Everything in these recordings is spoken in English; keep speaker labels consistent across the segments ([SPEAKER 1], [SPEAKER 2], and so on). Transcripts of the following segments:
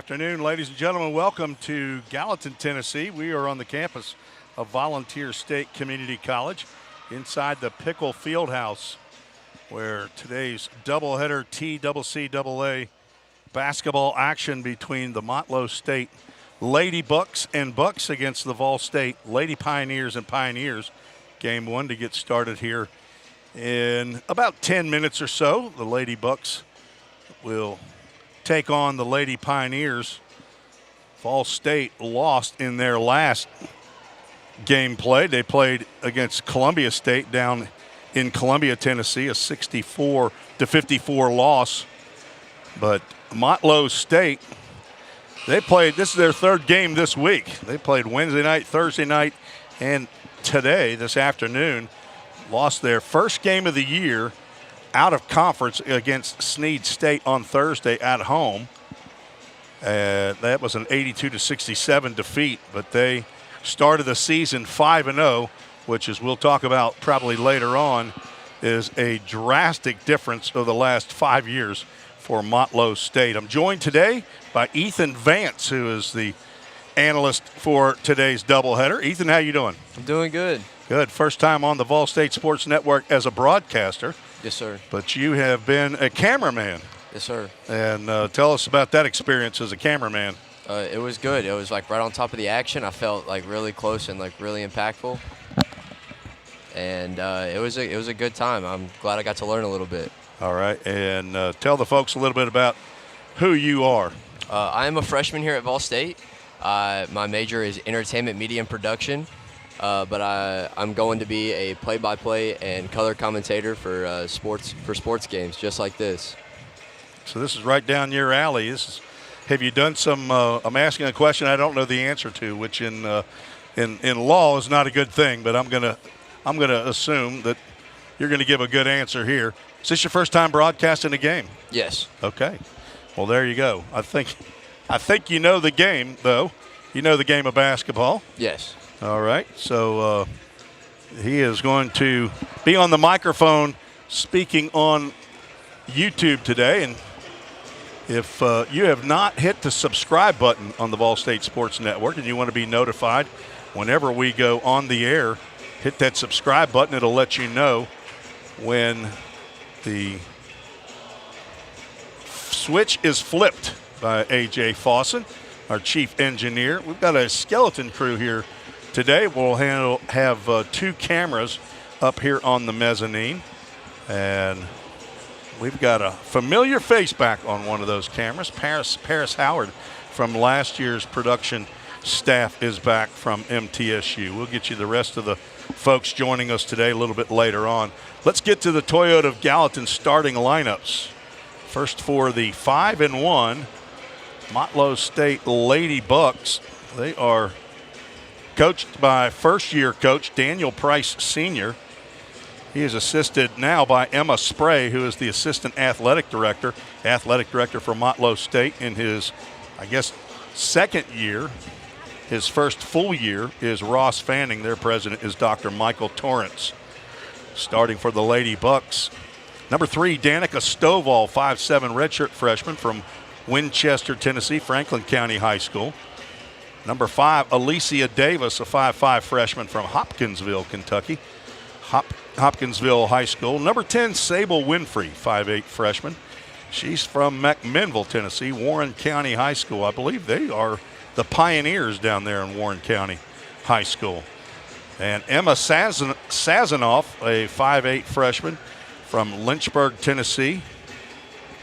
[SPEAKER 1] afternoon, ladies and gentlemen. Welcome to Gallatin, Tennessee. We are on the campus of Volunteer State Community College inside the Pickle Fieldhouse, where today's doubleheader TCCAA basketball action between the Motlow State Lady Bucks and Bucks against the VolState Lady Pioneers and Pioneers. Game one to get started here in about 10 minutes or so. The Lady Bucks will take on the Lady Pioneers. VolState lost in their last game played. They played against Columbia State down in Columbia, Tennessee, a 64-54 loss. But Motlow State, they played, this is their third game this week. They played Wednesday night, Thursday night, and today, this afternoon. Lost their first game of the year out of conference against Snead State on Thursday at home. That was an 82-67 defeat, but they started the season 5-0, which, as we'll talk about probably later on, is a drastic difference of the last 5 years for Motlow State. I'm joined today by Ethan Vance, who is the analyst for today's doubleheader. Ethan, how you doing?
[SPEAKER 2] I'm doing good.
[SPEAKER 1] Good. First time on the VolState Sports Network as a broadcaster.
[SPEAKER 2] Yes, sir.
[SPEAKER 1] But you have been a cameraman.
[SPEAKER 2] Yes, sir.
[SPEAKER 1] And tell us about that experience as a cameraman.
[SPEAKER 2] It was good. It was like right on top of the action. I felt like really close and like really impactful. And it was a good time. I'm glad I got to learn a little bit.
[SPEAKER 1] All right. And tell the folks a little bit about who you are.
[SPEAKER 2] I am a freshman here at VolState. My major is entertainment, media, and production. But I'm going to be a play-by-play and color commentator for sports games, just like this.
[SPEAKER 1] So this is right down your alley. Have you done some? I'm asking a question I don't know the answer to, which in law is not a good thing. But I'm gonna assume that you're gonna give a good answer here. Is this your first time broadcasting a game?
[SPEAKER 2] Yes.
[SPEAKER 1] Okay. Well, there you go. I think you know the game, though. You know the game of basketball.
[SPEAKER 2] Yes.
[SPEAKER 1] All right, so he is going to be on the microphone speaking on YouTube today. And if you have not hit the subscribe button on the VolState Sports Network and you want to be notified whenever we go on the air, hit that subscribe button. It'll let you know when the switch is flipped by A.J. Fawson, our chief engineer. We've got a skeleton crew here today. We'll have two cameras up here on the mezzanine, and we've got a familiar face back on one of those cameras. Paris Howard from last year's production staff is back from MTSU. We'll get you the rest of the folks joining us today a little bit later on. Let's get to the Toyota of Gallatin starting lineups. First for the 5-1 Motlow State Lady Bucks. They are coached by first-year coach Daniel Price Sr. He is assisted now by Emma Spray, who is the assistant athletic director for Motlow State in his, I guess, second year. His first full year is Ross Fanning. Their president is Dr. Michael Torrance. Starting for the Lady Bucks, number 3, Danica Stovall, 5'7", redshirt freshman from Winchester, Tennessee, Franklin County High School. Number 5, Alicia Davis, a 5'5" freshman from Hopkinsville, Kentucky, Hopkinsville High School. Number 10, Sable Winfrey, 5'8" freshman. She's from McMinnville, Tennessee, Warren County High School. I believe they are the Pioneers down there in Warren County High School. And Emma Sazanoff, a 5'8" freshman from Lynchburg, Tennessee,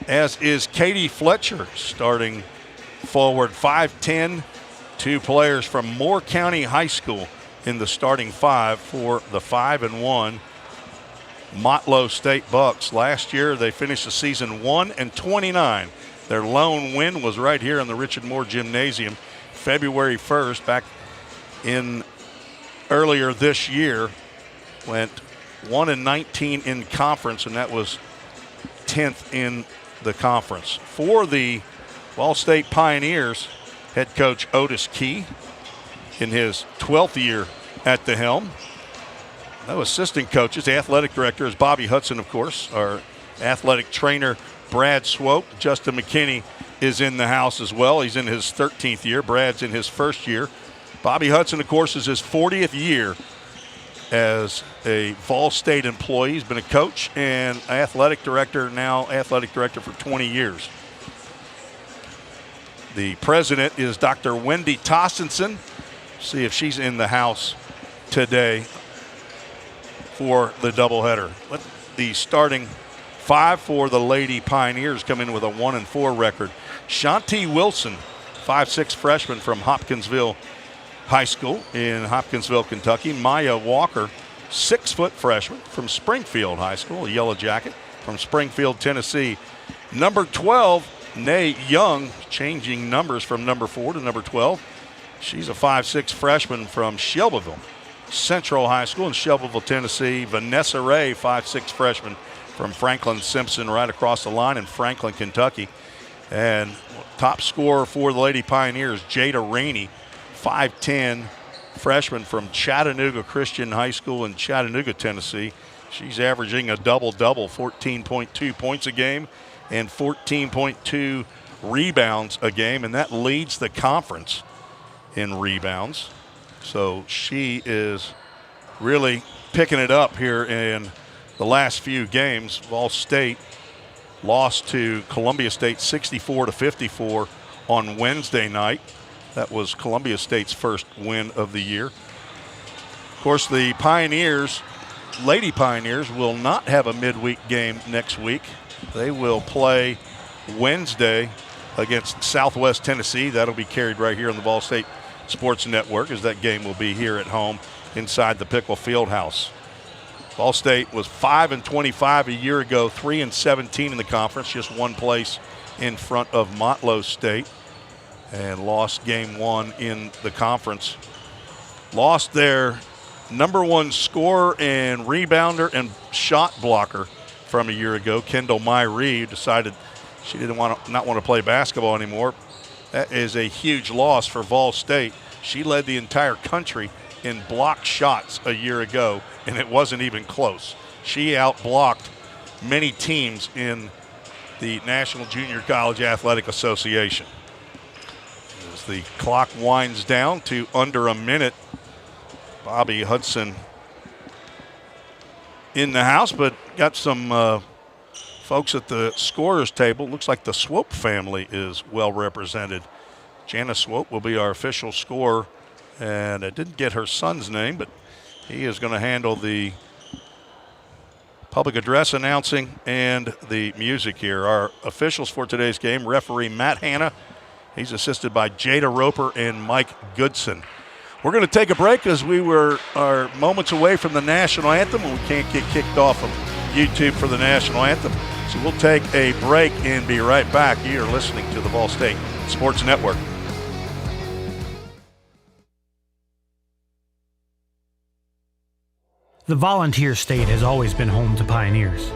[SPEAKER 1] as is Katie Fletcher, starting forward, 5'10", two players from Moore County High School in the starting 5 for the 5-1 Motlow State Bucks. Last year they finished the season 1-29. Their lone win was right here in the Richard Moore Gymnasium, February 1st, back in earlier this year. Went 1-19 in conference, and that was 10th in the conference. For the VolState Pioneers, head coach Otis Key in his 12th year at the helm. No assistant coaches. The athletic director is Bobby Hudson, of course. Our athletic trainer, Brad Swope. Justin McKinney is in the house as well. He's in his 13th year. Brad's in his first year. Bobby Hudson, of course, is his 40th year as a VolState employee. He's been a coach and athletic director, now athletic director for 20 years. The president is Dr. Wendy Tostenson. See if she's in the house today for the doubleheader. Let the starting five for the Lady Pioneers come in with a 1-4 record. Shanti Wilson, 5'6" freshman from Hopkinsville High School in Hopkinsville, Kentucky. Maya Walker, 6-foot freshman from Springfield High School, a Yellow Jacket from Springfield, Tennessee. Number 12, Nay Young, changing numbers from number 4 to number 12. She's a 5'6" freshman from Shelbyville Central High School in Shelbyville, Tennessee. Vanessa Ray, 5'6" freshman from Franklin Simpson, right across the line in Franklin, Kentucky. And top scorer for the Lady Pioneers, Jada Rainey, 5'10", freshman from Chattanooga Christian High School in Chattanooga, Tennessee. She's averaging a double-double, 14.2 points a game and 14.2 rebounds a game, and that leads the conference in rebounds. So she is really picking it up here in the last few games. VolState lost to Columbia State 64-54 on Wednesday night. That was Columbia State's first win of the year. Of course, the Pioneers, Lady Pioneers, will not have a midweek game next week. They will play Wednesday against Southwest Tennessee. That'll be carried right here on the VolState Sports Network, as that game will be here at home inside the Pickle Fieldhouse. VolState was 5-25 a year ago, 3-17 in the conference, just one place in front of Motlow State, and lost game one in the conference. Lost their number one scorer and rebounder and shot blocker from a year ago. Kendall Myrie decided she didn't want to play basketball anymore. That is a huge loss for VolState. She led the entire country in blocked shots a year ago, and it wasn't even close. She outblocked many teams in the National Junior College Athletic Association. As the clock winds down to under a minute, Bobby Hudson in the house, but got some folks at the scorer's table. Looks like the Swope family is well represented. Jana Swope will be our official scorer, and I didn't get her son's name, but he is going to handle the public address announcing and the music here. Our officials for today's game, referee Matt Hanna. He's assisted by Jada Roper and Mike Goodson. We're going to take a break as we are moments away from the national anthem, and we can't get kicked off of YouTube for the national anthem. So we'll take a break and be right back. You are listening to the VolState Sports Network.
[SPEAKER 3] The volunteer state has always been home to pioneers.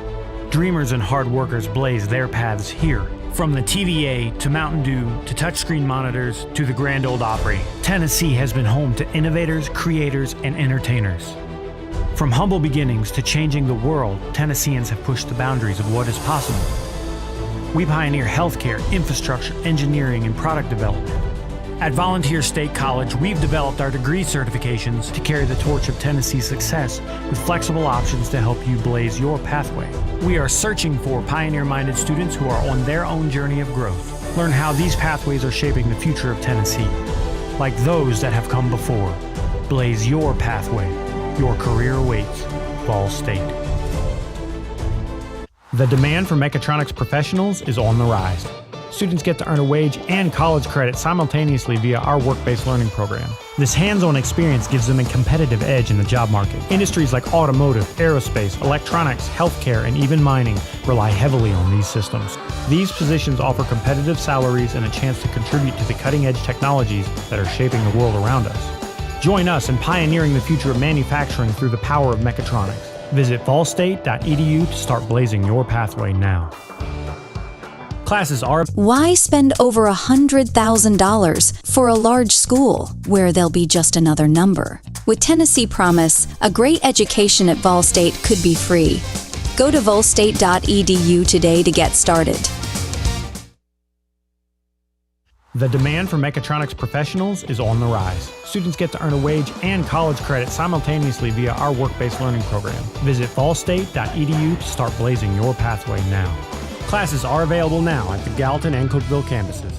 [SPEAKER 3] Dreamers and hard workers blaze their paths here. From the TVA to Mountain Dew to touchscreen monitors to the Grand Ole Opry, Tennessee has been home to innovators, creators, and entertainers. From humble beginnings to changing the world, Tennesseans have pushed the boundaries of what is possible. We pioneer healthcare, infrastructure, engineering, and product development. At Volunteer State College, we've developed our degree certifications to carry the torch of Tennessee's success with flexible options to help you blaze your pathway. We are searching for pioneer-minded students who are on their own journey of growth. Learn how these pathways are shaping the future of Tennessee. Like those that have come before, blaze your pathway. Your career awaits. VolState. The demand for mechatronics professionals is on the rise. Students get to earn a wage and college credit simultaneously via our work-based learning program. This hands-on experience gives them a competitive edge in the job market. Industries like automotive, aerospace, electronics, healthcare, and even mining rely heavily on these systems. These positions offer competitive salaries and a chance to contribute to the cutting-edge technologies that are shaping the world around us. Join us in pioneering the future of manufacturing through the power of mechatronics. Visit volstate.edu to start blazing your pathway now. Classes are...
[SPEAKER 4] Why spend over $100,000 for a large school where they'll be just another number? With Tennessee Promise, a great education at VolState could be free. Go to volstate.edu today to get started.
[SPEAKER 3] The demand for mechatronics professionals is on the rise. Students get to earn a wage and college credit simultaneously via our work-based learning program. Visit VolState.edu to start blazing your pathway now. Classes are available now at the Gallatin and Cookeville campuses.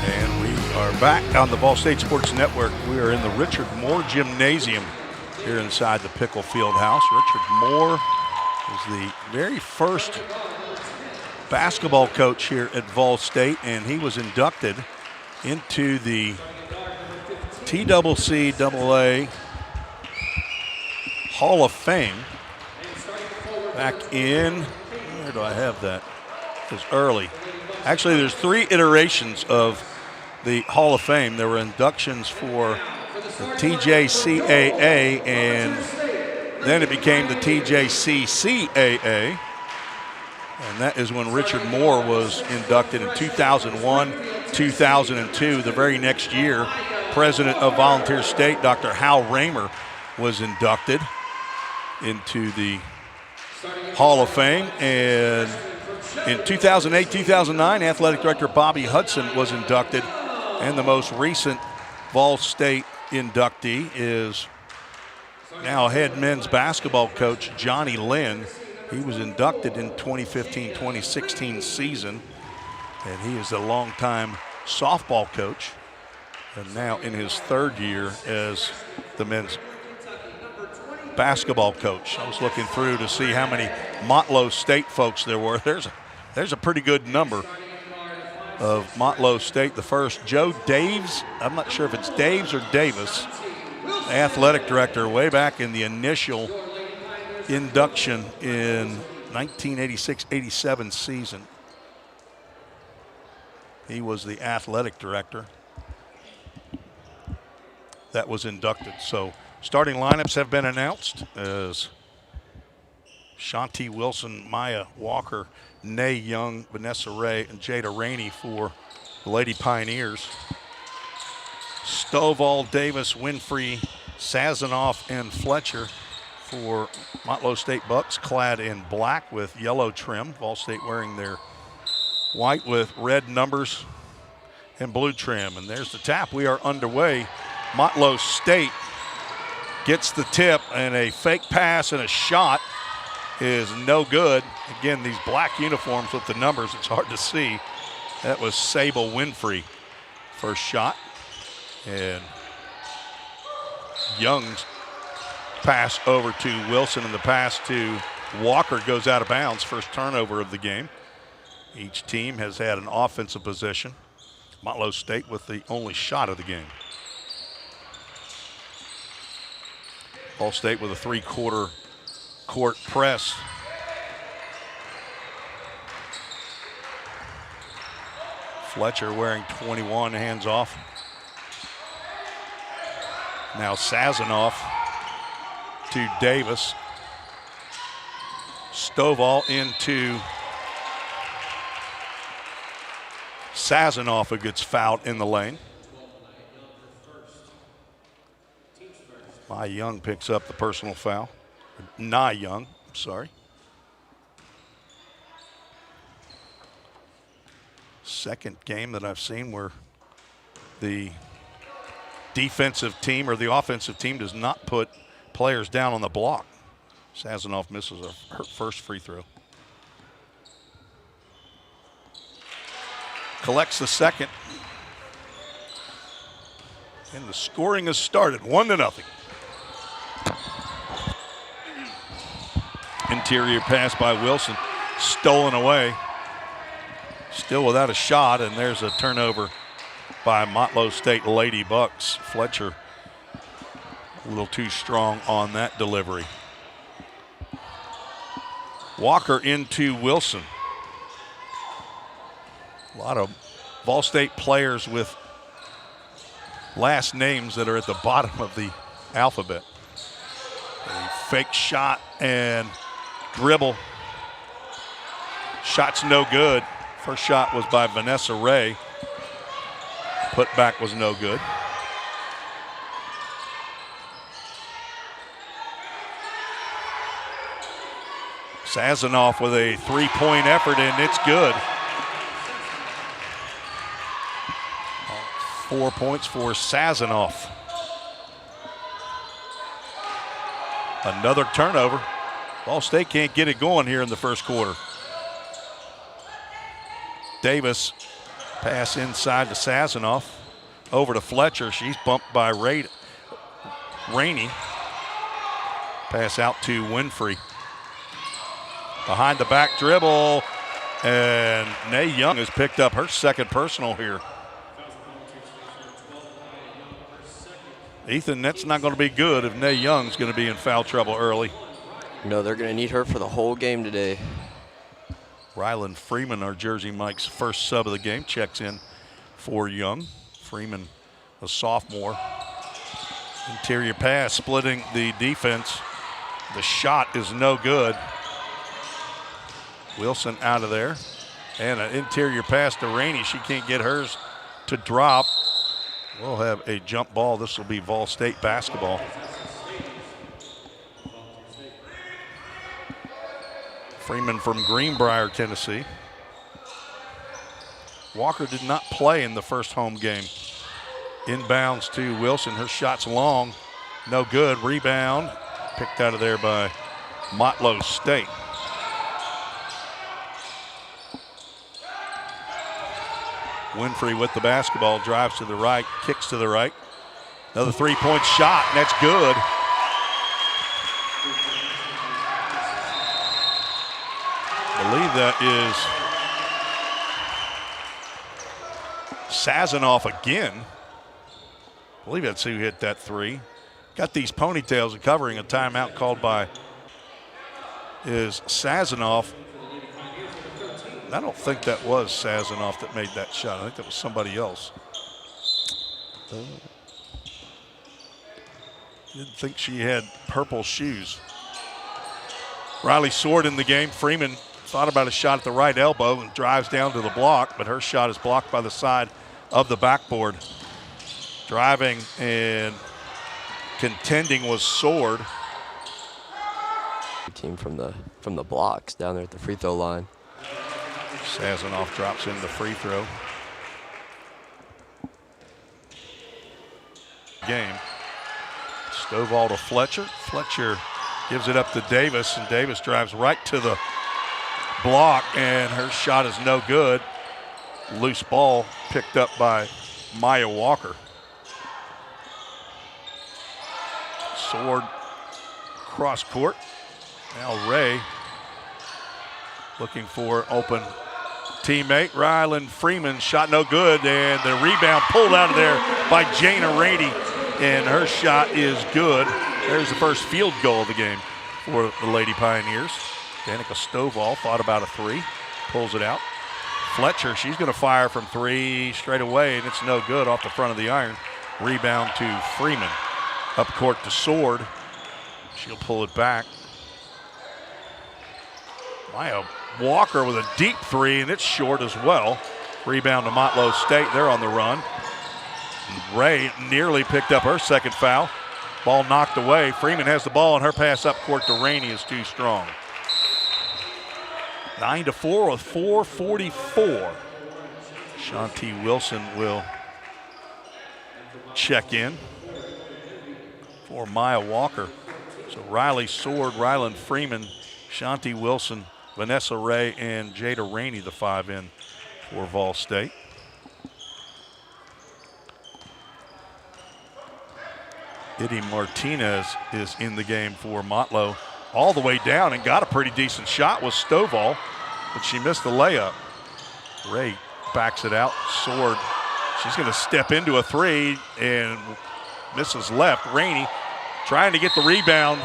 [SPEAKER 1] And we are back on the VolState Sports Network. We are in the Richard Moore Gymnasium here inside the Pickle Field House. Richard Moore is the very first basketball coach here at VolState, and he was inducted into the TCCAA Hall of Fame back in, where do I have that? It was early. Actually, there's 3 iterations of the Hall of Fame. There were inductions for the TJCAA, and then it became the TJCCAA. And that is when Richard Moore was inducted in 2001, 2002. The very next year, president of Volunteer State, Dr. Hal Raymer, was inducted into the Hall of Fame. And in 2008, 2009, athletic director Bobby Hudson was inducted. And the most recent VolState inductee is now head men's basketball coach Johnny Lynn. He was inducted in 2015-2016 season, and he is a longtime softball coach, and now in his 3rd year as the men's basketball coach. I was looking through to see how many Motlow State folks there were. There's a pretty good number of Motlow State. The first, Joe Daves, I'm not sure if it's Daves or Davis, athletic director way back in the initial induction in 1986-87 season. He was the athletic director that was inducted. So starting lineups have been announced as Shanti Wilson, Maya Walker, Nay Young, Vanessa Ray, and Jada Rainey for the Lady Pioneers. Stovall, Davis, Winfrey, Sazanoff, and Fletcher for Motlow State Bucks, clad in black with yellow trim. VolState wearing their white with red numbers and blue trim. And there's the tap. We are underway. Motlow State gets the tip, and a fake pass and a shot is no good. Again, these black uniforms with the numbers, it's hard to see. That was Sable Winfrey, first shot. And Young's pass over to Wilson, and the pass to Walker goes out of bounds. First turnover of the game. Each team has had an offensive possession. Motlow State with the only shot of the game. VolState with a 3/4 court press. Fletcher wearing 21, hands off. Now Sazanoff to Davis. Stovall into Sazanoff, who gets fouled in the lane. Young picks up the personal foul. Young, sorry. Second game that I've seen where the defensive team or the offensive team does not put players down on the block. Sazanoff misses her first free throw. Collects the second. And the scoring has started, 1-0. Interior pass by Wilson, stolen away. Still without a shot, and there's a turnover by Motlow State Lady Bucks. Fletcher a little too strong on that delivery. Walker into Wilson. A lot of VolState players with last names that are at the bottom of the alphabet. A fake shot and dribble. Shot's no good. First shot was by Vanessa Ray. Put back was no good. Sazanoff with a three-point effort, and it's good. 4 points for Sazanoff. Another turnover. Ball State can't get it going here in the first quarter. Davis, pass inside to Sazanoff. Over to Fletcher. She's bumped by Rainey. Pass out to Winfrey. Behind the back dribble. And Nay Young has picked up her second personal here. Ethan, that's not going to be good if Nay Young's going to be in foul trouble early.
[SPEAKER 2] No, they're going to need her for the whole game today.
[SPEAKER 1] Rylan Freeman, our Jersey Mike's first sub of the game, checks in for Young. Freeman, a sophomore. Interior pass, splitting the defense. The shot is no good. Wilson out of there. And an interior pass to Rainey. She can't get hers to drop. We'll have a jump ball. This will be VolState basketball. Freeman from Greenbrier, Tennessee. Walker did not play in the first home game. Inbounds to Wilson. Her shot's long. No good. Rebound. Picked out of there by Motlow State. Winfrey with the basketball, drives to the right, kicks to the right. Another three-point shot, and that's good. I believe that is Sazanoff again. I believe that's who hit that three. Got these ponytails and covering a timeout called by is Sazanoff. I don't think that was Sazanoff that made that shot. I think that was somebody else. Didn't think she had purple shoes. Riley Sword in the game. Freeman thought about a shot at the right elbow and drives down to the block, but her shot is blocked by the side of the backboard. Driving and contending was Sword.
[SPEAKER 2] Team from the blocks down there at the free throw line.
[SPEAKER 1] Sazanoff drops in the free throw. Game. Stovall to Fletcher. Fletcher gives it up to Davis, and Davis drives right to the block, and her shot is no good. Loose ball picked up by Maya Walker. Sword cross court. Now Ray looking for open teammate. Rylan Freeman, shot no good, and the rebound pulled out of there by Jana Rainey, and her shot is good. There's the first field goal of the game for the Lady Pioneers. Danica Stovall thought about a three, pulls it out. Fletcher, she's going to fire from three straight away, and it's no good off the front of the iron. Rebound to Freeman. Up court to Sword. She'll pull it back. Maya Walker with a deep three, and it's short as well. Rebound to Motlow State. They're on the run. Ray nearly picked up her second foul. Ball knocked away. Freeman has the ball, and her pass up court to Rainey is too strong. 9-4 with 4:44. Shanti Wilson will check in for Maya Walker. So Riley Sword, Rylan Freeman, Shanti Wilson, Vanessa Ray, and Jada Rainey, the five in for VolState. Eddie Martinez is in the game for Motlow. All the way down and got a pretty decent shot with Stovall, but she missed the layup. Ray backs it out. Sword, she's going to step into a three and misses left. Rainey trying to get the rebound.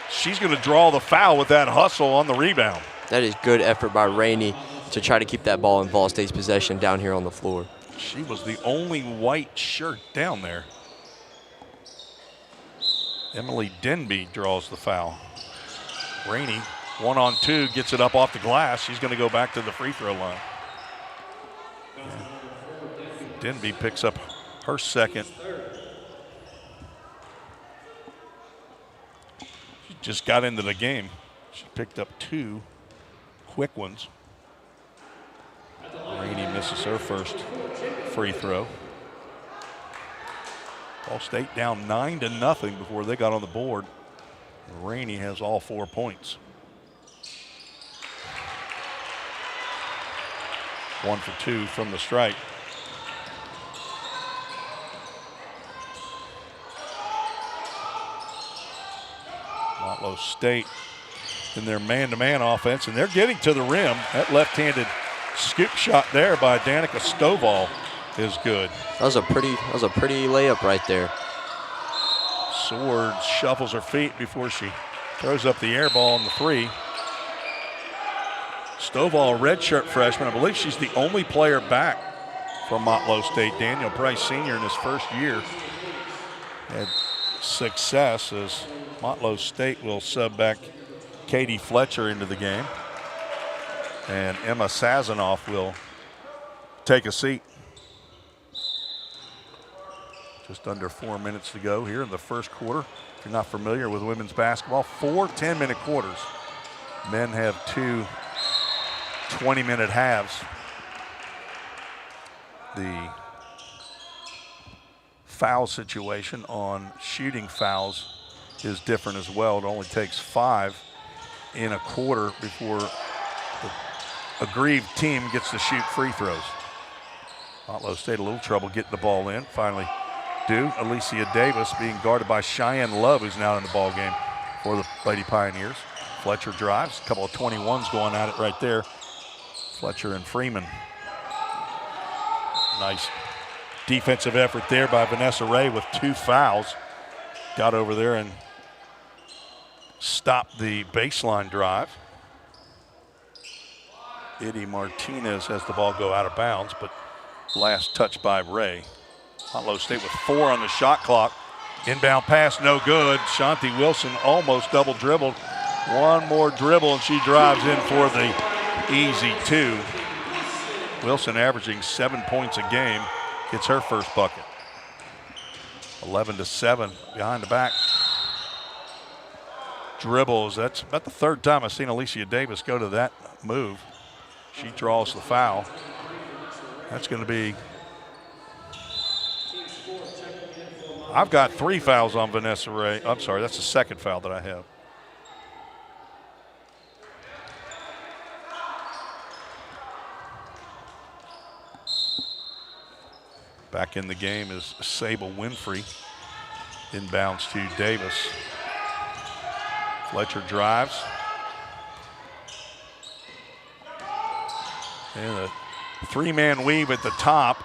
[SPEAKER 1] She's going to draw the foul with that hustle on the rebound.
[SPEAKER 2] That is good effort by Rainey to try to keep that ball in VolState's possession down here on the floor.
[SPEAKER 1] She was the only white shirt down there. Emily Denby draws the foul. Rainey, 1-on-2, gets it up off the glass. She's going to go back to the free throw line. Denby picks up her second. She just got into the game. She picked up 2 quick ones. Rainey misses her first free throw. VolState down 9-0 before they got on the board. Rainey has all 4 points. 1 for 2 from the stripe. Motlow State in their man-to-man offense, and they're getting to the rim. That left-handed scoop shot there by Danica Stovall is good.
[SPEAKER 2] That was a pretty layup right there.
[SPEAKER 1] Sword shuffles her feet before she throws up the air ball on the 3. Stovall, redshirt freshman. I believe she's the only player back from Motlow State. Daniel Price, senior in his first year, had success as Motlow State will sub back Katie Fletcher into the game. And Emma Sazanoff will take a seat. Just under 4 minutes to go here in the first quarter. If you're not familiar with women's basketball, 4 10-minute quarters. Men have 2 20-minute halves. The foul situation on shooting fouls is different as well. It only takes 5 in a quarter before the aggrieved team gets to shoot free throws. Motlow State a little trouble getting the ball in. Finally do. Alicia Davis being guarded by Cheyenne Love, who's now in the ball game for the Lady Pioneers. Fletcher drives, a couple of 21s going at it right there. Fletcher and Freeman. Nice defensive effort there by Vanessa Ray with 2 fouls. Got over there and stopped the baseline drive. Eddie Martinez has the ball go out of bounds, but last touch by Ray. Motlow State with 4 on the shot clock. Inbound pass, no good. Shanti Wilson almost double dribbled. One more dribble and she drives in for the easy 2. Wilson averaging 7 points a game, gets her first bucket. 11-7 behind the back. Dribbles, that's about the 3rd time I've seen Alicia Davis go to that move. She draws the foul. That's going to be, I've got 3 fouls on Vanessa Ray. I'm sorry, that's the 2nd foul that I have. Back in the game is Sable Winfrey. Inbounds to Davis. Fletcher drives. And a 3-man weave at the top.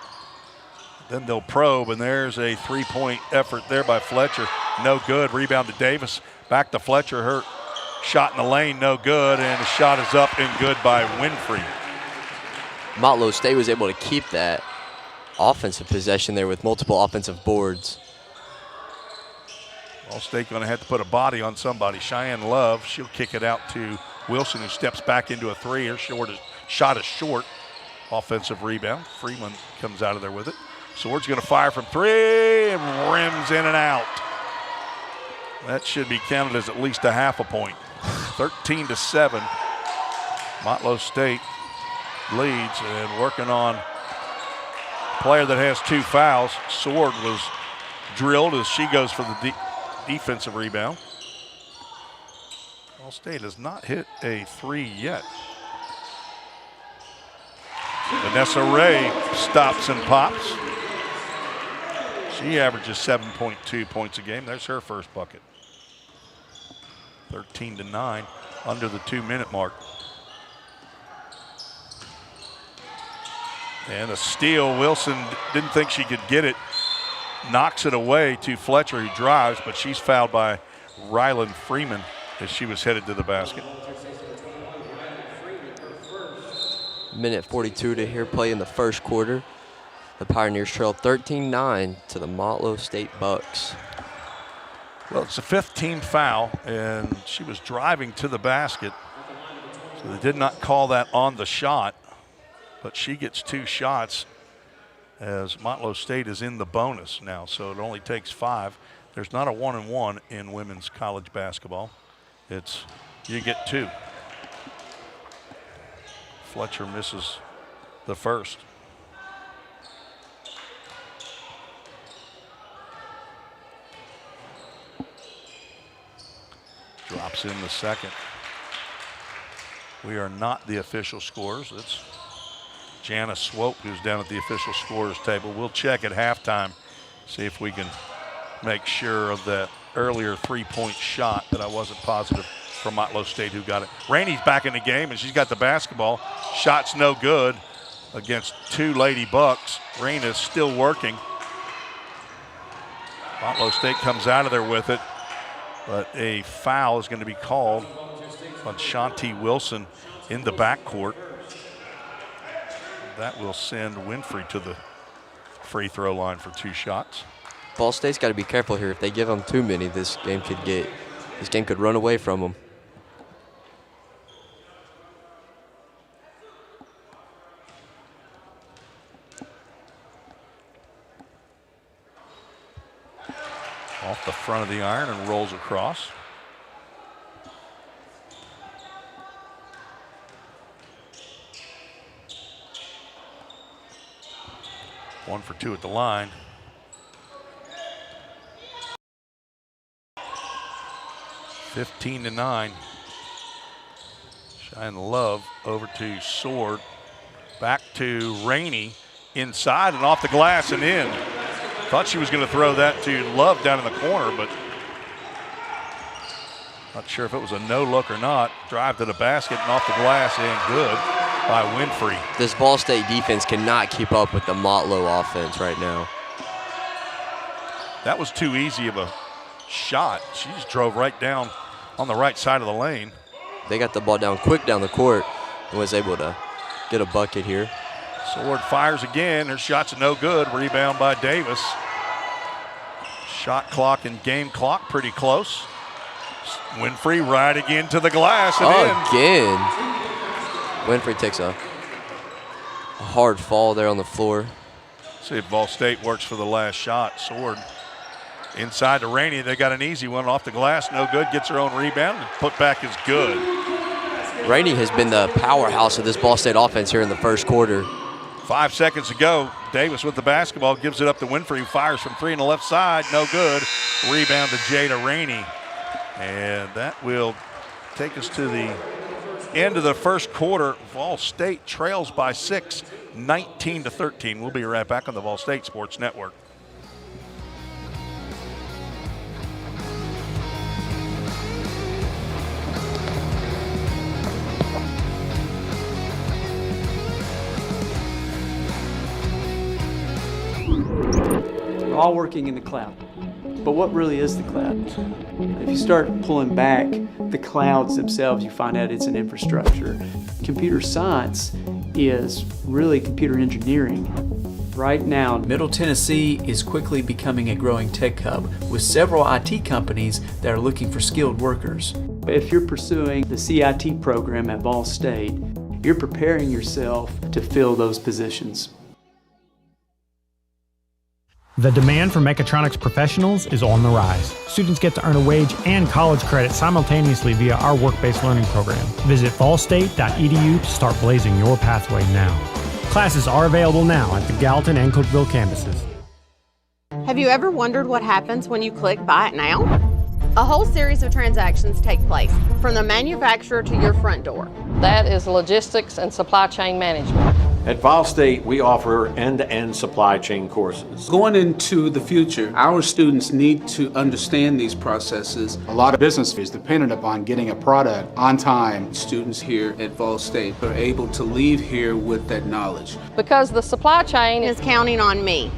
[SPEAKER 1] Then they'll probe, and there's a 3-point effort there by Fletcher. No good. Rebound to Davis. Back to Fletcher. Her shot in the lane, no good. And the shot is up and good by Winfrey.
[SPEAKER 2] Motlow State was able to keep that offensive possession there with multiple offensive boards.
[SPEAKER 1] VolState going to have to put a body on somebody. Cheyenne Love, she'll kick it out to Wilson, who steps back into a 3. Her shot is short. Offensive rebound. Freeman comes out of there with it. Sword's going to fire from 3 and rims in and out. That should be counted as at least a half a point. 13-7. Motlow State leads and working on player that has 2 fouls. Sword was drilled as she goes for the defensive rebound. VolState has not hit a 3 yet. Vanessa Ray stops and pops. She averages 7.2 points a game. There's her first bucket. 13-9, under the 2-minute mark. And a steal. Wilson didn't think she could get it. Knocks it away to Fletcher, who drives, but she's fouled by Ryland Freeman as she was headed to the basket.
[SPEAKER 2] Minute 42 to here play in the first quarter. The Pioneers trail 13-9 to the Motlow State Bucks.
[SPEAKER 1] Well, it's the 5th team foul, and she was driving to the basket, so they did not call that on the shot. But she gets 2 shots as Motlow State is in the bonus now, so it only takes 5. There's not a 1-and-1 in women's college basketball. It's you get 2. Fletcher misses the first. Drops in the second. We are not the official scorers. It's Jana Swope who's down at the official scorers table. We'll check at halftime, see if we can make sure of that earlier 3-point shot that I wasn't positive from Motlow State who got it. Rainey's back in the game and she's got the basketball. Shot's no good against 2 Lady Bucks. Raina's still working. Motlow State comes out of there with it, but a foul is going to be called on Shanti Wilson in the backcourt. That will send Winfrey to the free throw line for 2 shots.
[SPEAKER 2] Ball State's got to be careful here. If they give them too many, this game could run away from them.
[SPEAKER 1] Off the front of the iron and rolls across. One for 2 at the line. (15-9). Shine Love over to Sword. Back to Rainey. Inside and off the glass and in. Thought she was going to throw that to Love down in the corner, but not sure if it was a no look or not. Drive to the basket and off the glass and good by Winfrey.
[SPEAKER 2] This Ball State defense cannot keep up with the Motlow offense right now.
[SPEAKER 1] That was too easy of a shot. She just drove right down on the right side of the lane.
[SPEAKER 2] They got the ball down quick down the court and was able to get a bucket here.
[SPEAKER 1] Sword fires again. Her shot's no good. Rebound by Davis. Shot clock and game clock pretty close. Winfrey right again to the glass and
[SPEAKER 2] again. Winfrey takes a hard fall there on the floor.
[SPEAKER 1] See if Ball State works for the last shot. Sword inside to Rainey. They got an easy one off the glass. No good. Gets her own rebound. And put back is good.
[SPEAKER 2] Rainey has been the powerhouse of this Ball State offense here in the first quarter.
[SPEAKER 1] 5 seconds ago, Davis with the basketball gives it up to Winfrey, who fires from 3 on the left side. No good. Rebound to Jada Rainey. And that will take us to the end of the first quarter. Vol State trails by 6, 19-13. We'll be right back on the Vol State Sports Network.
[SPEAKER 5] We're all working in the cloud. But what really is the cloud? If you start pulling back the clouds themselves, you find out it's an infrastructure. Computer science is really computer engineering. Right now,
[SPEAKER 6] Middle Tennessee is quickly becoming a growing tech hub with several IT companies that are looking for skilled workers.
[SPEAKER 5] if you're pursuing the CIT program at VolState, you're preparing yourself to fill those positions.
[SPEAKER 3] The demand for mechatronics professionals is on the rise. Students get to earn a wage and college credit simultaneously via our work-based learning program. Visit volstate.edu to start blazing your pathway now. Classes are available now at the Gallatin and Cookeville campuses.
[SPEAKER 7] Have you ever wondered what happens when you click Buy It Now? A whole series of transactions take place, from the manufacturer to your front door.
[SPEAKER 8] That is logistics and supply chain management.
[SPEAKER 9] At VolState, we offer end-to-end supply chain courses.
[SPEAKER 10] Going into the future, our students need to understand these processes.
[SPEAKER 11] A lot of business is dependent upon getting a product on time.
[SPEAKER 10] Students here at VolState are able to leave here with that knowledge.
[SPEAKER 8] Because the supply chain
[SPEAKER 7] is counting on me.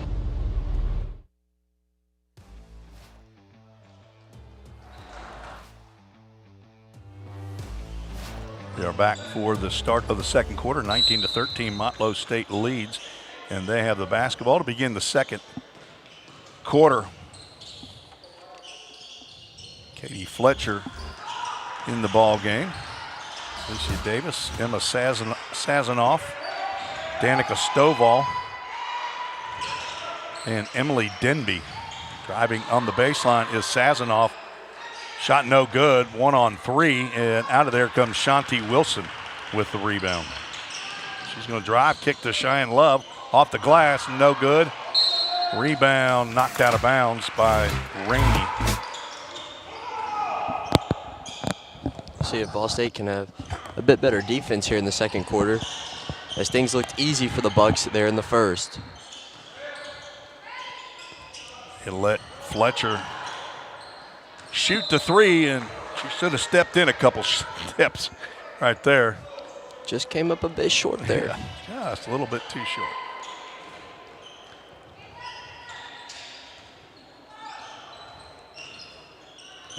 [SPEAKER 1] We are back for the start of the second quarter. 19-13, Motlow State leads, and they have the basketball to begin the second quarter. Katie Fletcher in the ball game. Lucia Davis, Emma Sazanoff, Danica Stovall, and Emily Denby. Driving on the baseline is Sazanoff. Shot no good, 1 on 3, and out of there comes Shanti Wilson with the rebound. She's going to drive, kick to Cheyenne Love, off the glass, no good. Rebound knocked out of bounds by Rainey.
[SPEAKER 2] See if VolState can have a bit better defense here in the second quarter, as things looked easy for the Bucks there in the first.
[SPEAKER 1] He'll let Fletcher shoot the 3, and she should have stepped in a couple steps right there.
[SPEAKER 2] Just came up a bit short there.
[SPEAKER 1] Yeah, just a little bit too short.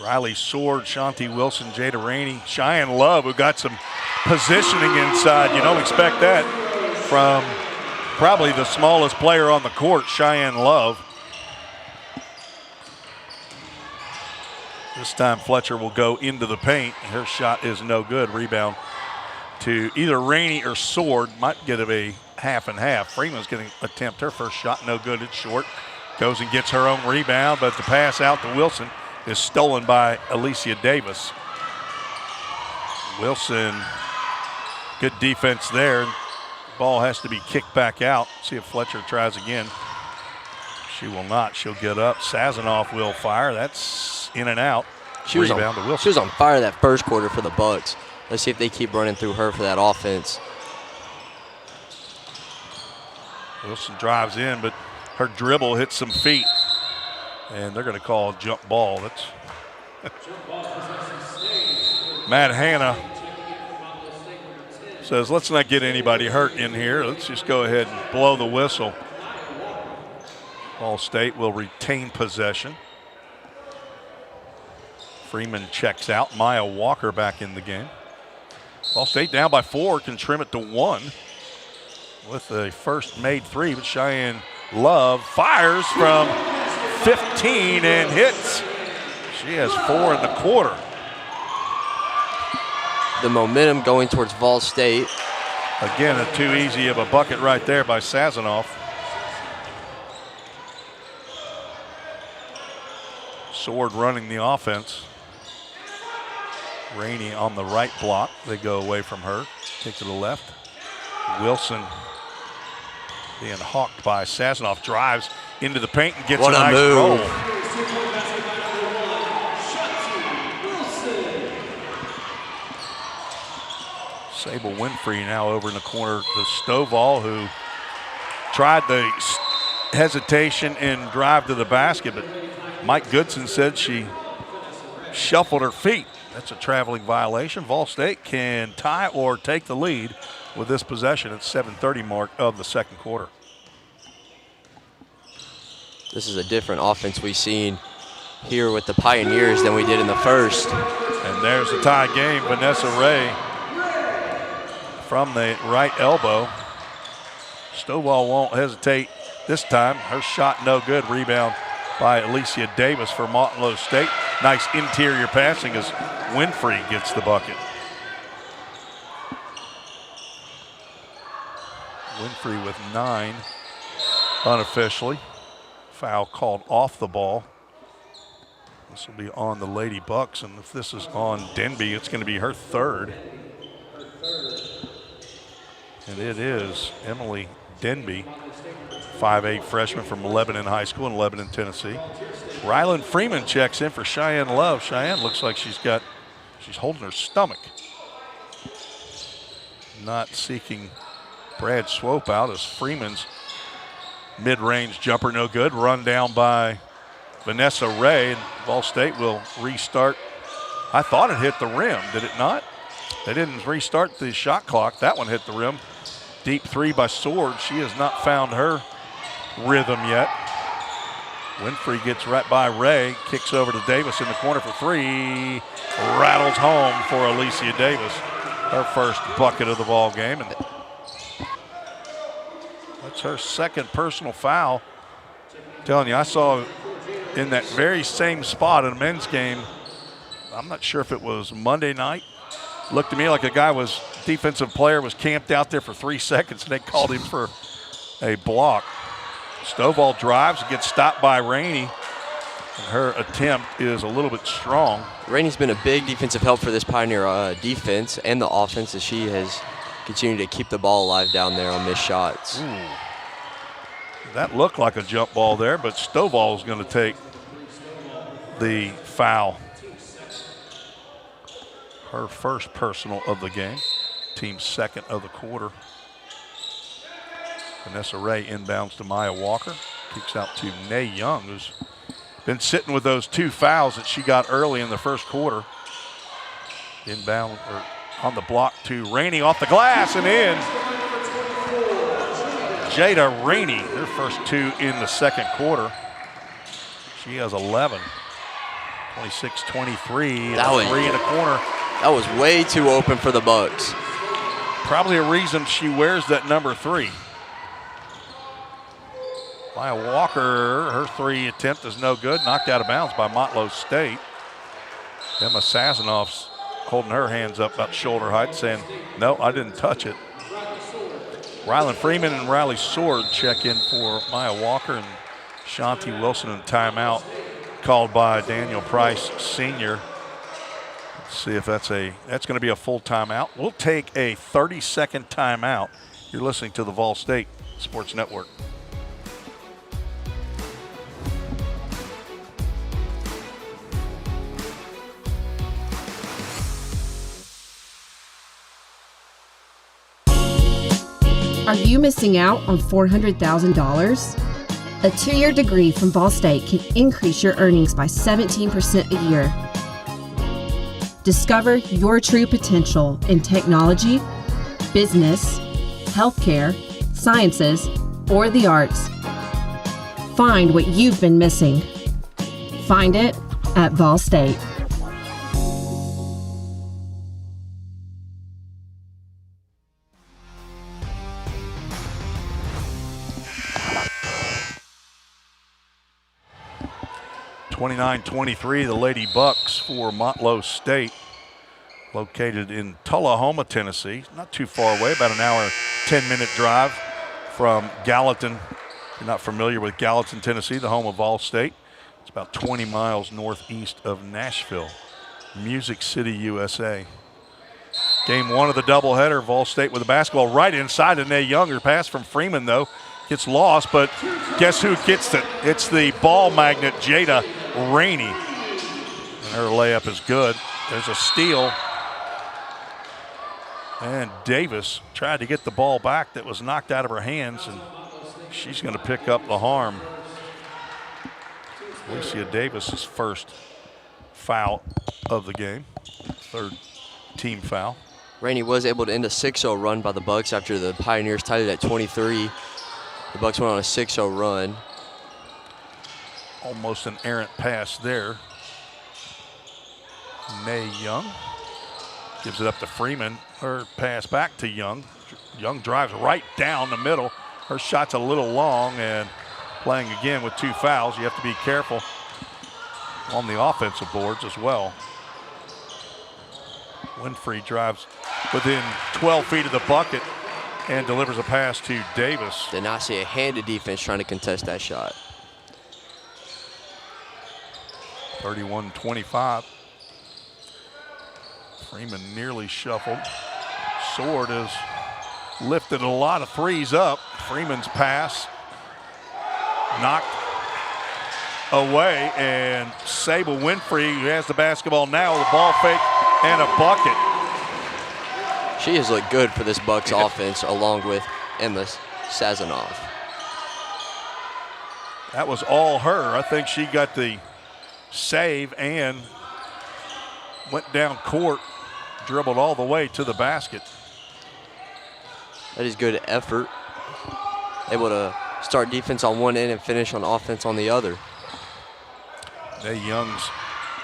[SPEAKER 1] Riley Sword, Shanti Wilson, Jada Rainey, Cheyenne Love, who got some positioning inside. You don't expect that from probably the smallest player on the court, Cheyenne Love. This time Fletcher will go into the paint. Her shot is no good. Rebound to either Rainey or Sword. Might get a half and half. Freeman's going to attempt her first shot. No good. It's short. Goes and gets her own rebound, but the pass out to Wilson is stolen by Alicia Davis. Wilson, good defense there. Ball has to be kicked back out. See if Fletcher tries again. She will not. She'll get up. Sazanoff will fire. That's in and out. Rebound to Wilson.
[SPEAKER 2] She was on fire that first quarter for the Bucks. Let's see if they keep running through her for that offense.
[SPEAKER 1] Wilson drives in, but her dribble hits some feet. And they're going to call a jump ball. That's Matt Hanna says, let's not get anybody hurt in here. Let's just go ahead and blow the whistle. VolState will retain possession. Freeman checks out. Maya Walker back in the game. VolState down by 4, can trim it to 1 with the first made 3, but Cheyenne Love fires from 15 and hits. She has 4 in the quarter.
[SPEAKER 2] The momentum going towards VolState.
[SPEAKER 1] Again, a too easy of a bucket right there by Sazanoff. Sword running the offense. Rainey on the right block. They go away from her. Take to the left. Wilson being hawked by Sazanoff. Drives into the paint and gets a nice roll. Sable Winfrey now over in the corner to Stovall, who tried the hesitation and drive to the basket, but Mike Goodson said she shuffled her feet. That's a traveling violation. VolState can tie or take the lead with this possession at 7:30 mark of the second quarter.
[SPEAKER 2] This is a different offense we've seen here with the Pioneers than we did in the first.
[SPEAKER 1] And there's the tie game. Vanessa Ray from the right elbow. Stovall won't hesitate this time. Her shot no good. Rebound by Alicia Davis for Motlow State. Nice interior passing as Winfrey gets the bucket. Winfrey with 9 unofficially. Foul called off the ball. This will be on the Lady Bucks, and if this is on Denby, it's going to be her 3rd. And it is Emily Denby, 5'8" freshman from Lebanon High School in Lebanon, Tennessee. Rylan Freeman checks in for Cheyenne Love. Cheyenne looks like she's holding her stomach. Not seeking Brad Swope out as Freeman's mid-range jumper no good. Run down by Vanessa Ray, and VolState will restart. I thought it hit the rim, did it not? They didn't restart the shot clock. That one hit the rim. Deep 3 by Sword. She has not found her rhythm yet. Winfrey gets right by Ray, kicks over to Davis in the corner for 3. Rattles home for Alicia Davis. Her first bucket of the ball game. And that's her 2nd personal foul. I'm telling you, I saw in that very same spot in a men's game, I'm not sure if it was Monday night. Looked to me like a guy defensive player was camped out there for 3 seconds and they called him for a block. Stovall drives and gets stopped by Rainey. And her attempt is a little bit strong.
[SPEAKER 2] Rainey's been a big defensive help for this Pioneer defense and the offense as she has continued to keep the ball alive down there on missed shots.
[SPEAKER 1] Ooh. That looked like a jump ball there, but Stovall is going to take the foul. Her first personal of the game. Team's second of the quarter. Vanessa Ray inbounds to Maya Walker. Kicks out to Nay Young, who's been sitting with those 2 fouls that she got early in the first quarter. Inbound or on the block to Rainey off the glass and in. Jada Rainey, her first 2 in the second quarter. She has 11. 26-23.
[SPEAKER 2] That was
[SPEAKER 1] 3 in the corner.
[SPEAKER 2] That was way too open for the Bucks.
[SPEAKER 1] Probably a reason she wears that number 3. Maya Walker, her 3 attempt is no good. Knocked out of bounds by Motlow State. Emma Sazanoff's holding her hands up about shoulder height, saying, no, I didn't touch it. Rylan Freeman and Riley Sword check in for Maya Walker, and Shanti Wilson in timeout called by Daniel Price Sr. Let's see if that's going to be a full timeout. We'll take a 30-second timeout. You're listening to the VolState Sports Network.
[SPEAKER 12] Are you missing out on $400,000? A 2-year degree from VolState can increase your earnings by 17% a year. Discover your true potential in technology, business, healthcare, sciences, or the arts. Find what you've been missing. Find it at VolState.
[SPEAKER 1] (29-23), the Lady Bucks for Motlow State, located in Tullahoma, Tennessee. Not too far away, about an hour, 10-minute drive from Gallatin. If you're not familiar with Gallatin, Tennessee, the home of VolState. It's about 20 miles northeast of Nashville, Music City, USA. Game 1 of the doubleheader, VolState with the basketball right inside of Nay Young. Her pass from Freeman, though, gets lost, but guess who gets it? It's the ball magnet, Jada Rainey. And her layup is good. There's a steal. And Davis tried to get the ball back that was knocked out of her hands, and she's going to pick up the harm. Alicia Davis's first foul of the game, 3rd team foul.
[SPEAKER 2] Rainey was able to end a 6-0 run by the Bucks after the Pioneers tied it at 23. The Bucks went on a 6-0 run.
[SPEAKER 1] Almost an errant pass there. Nay Young gives it up to Freeman. Her pass back to Young. Young drives right down the middle. Her shot's a little long, and playing again with 2 fouls. You have to be careful on the offensive boards as well. Winfrey drives within 12 feet of the bucket and delivers a pass to Davis.
[SPEAKER 2] Did not see a handed defense trying to contest that shot.
[SPEAKER 1] 31-25. Freeman nearly shuffled. Sword has lifted a lot of threes up. Freeman's pass knocked away, and Sable Winfrey, who has the basketball now, with a ball fake and a bucket.
[SPEAKER 2] She has looked good for this Bucks offense, along with Emma Sazanoff.
[SPEAKER 1] That was all her. I think she got the save and went down court, dribbled all the way to the basket.
[SPEAKER 2] That is good effort. Able to start defense on one end and finish on offense on the other.
[SPEAKER 1] Nay Young's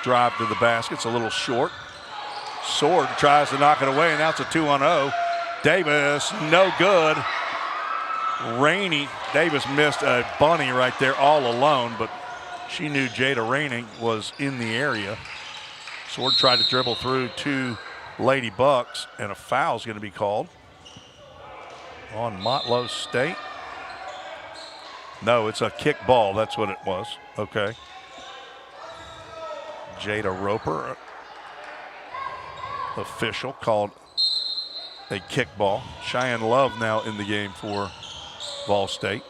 [SPEAKER 1] drive to the basket's a little short. Sword tries to knock it away, and now it's a 2-on-0. Davis, no good. Rainey, Davis missed a bunny right there all alone, but she knew Jada Rainey was in the area. Sword tried to dribble through 2 Lady Bucks, and a foul's going to be called on Motlow State. No, it's a kick ball. That's what it was. Okay. Jada Roper, official, called a kickball. Cheyenne Love now in the game for VolState.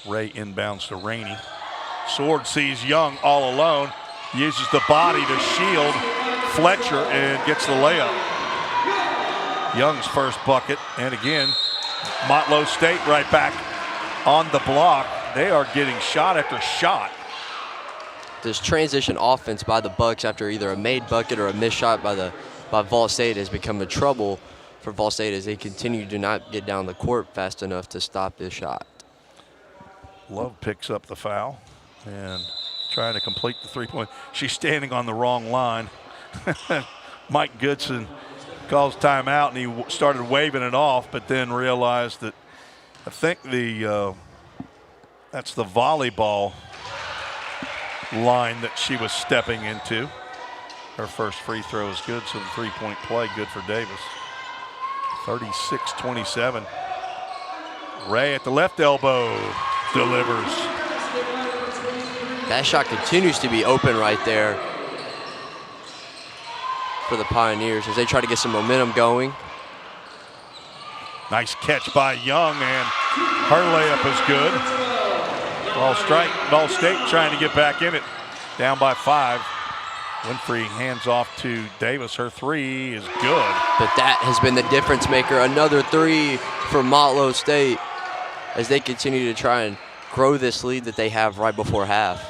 [SPEAKER 1] Ray inbounds to Rainey. Sword sees Young all alone, uses the body to shield Fletcher and gets the layup. Young's first bucket, and again, Motlow State right back on the block. They are getting shot after shot.
[SPEAKER 2] This transition offense by the Bucks after either a made bucket or a missed shot by VolState has become a trouble for VolState as they continue to not get down the court fast enough to stop this shot.
[SPEAKER 1] Love picks up the foul and trying to complete the three-point. She's standing on the wrong line. Mike Goodson calls timeout, and he started waving it off, but then realized that I think that's the volleyball line that she was stepping into. Her first free throw is good, so the three-point play good for Davis. 36-27. Ray at the left elbow delivers.
[SPEAKER 2] That shot continues to be open right there for the Pioneers as they try to get some momentum going.
[SPEAKER 1] Nice catch by Young, and her layup is good. VolState trying to get back in it, down by 5. Winfrey hands off to Davis. Her three is good.
[SPEAKER 2] But that has been the difference maker. Another three for Motlow State as they continue to try and grow this lead that they have right before half.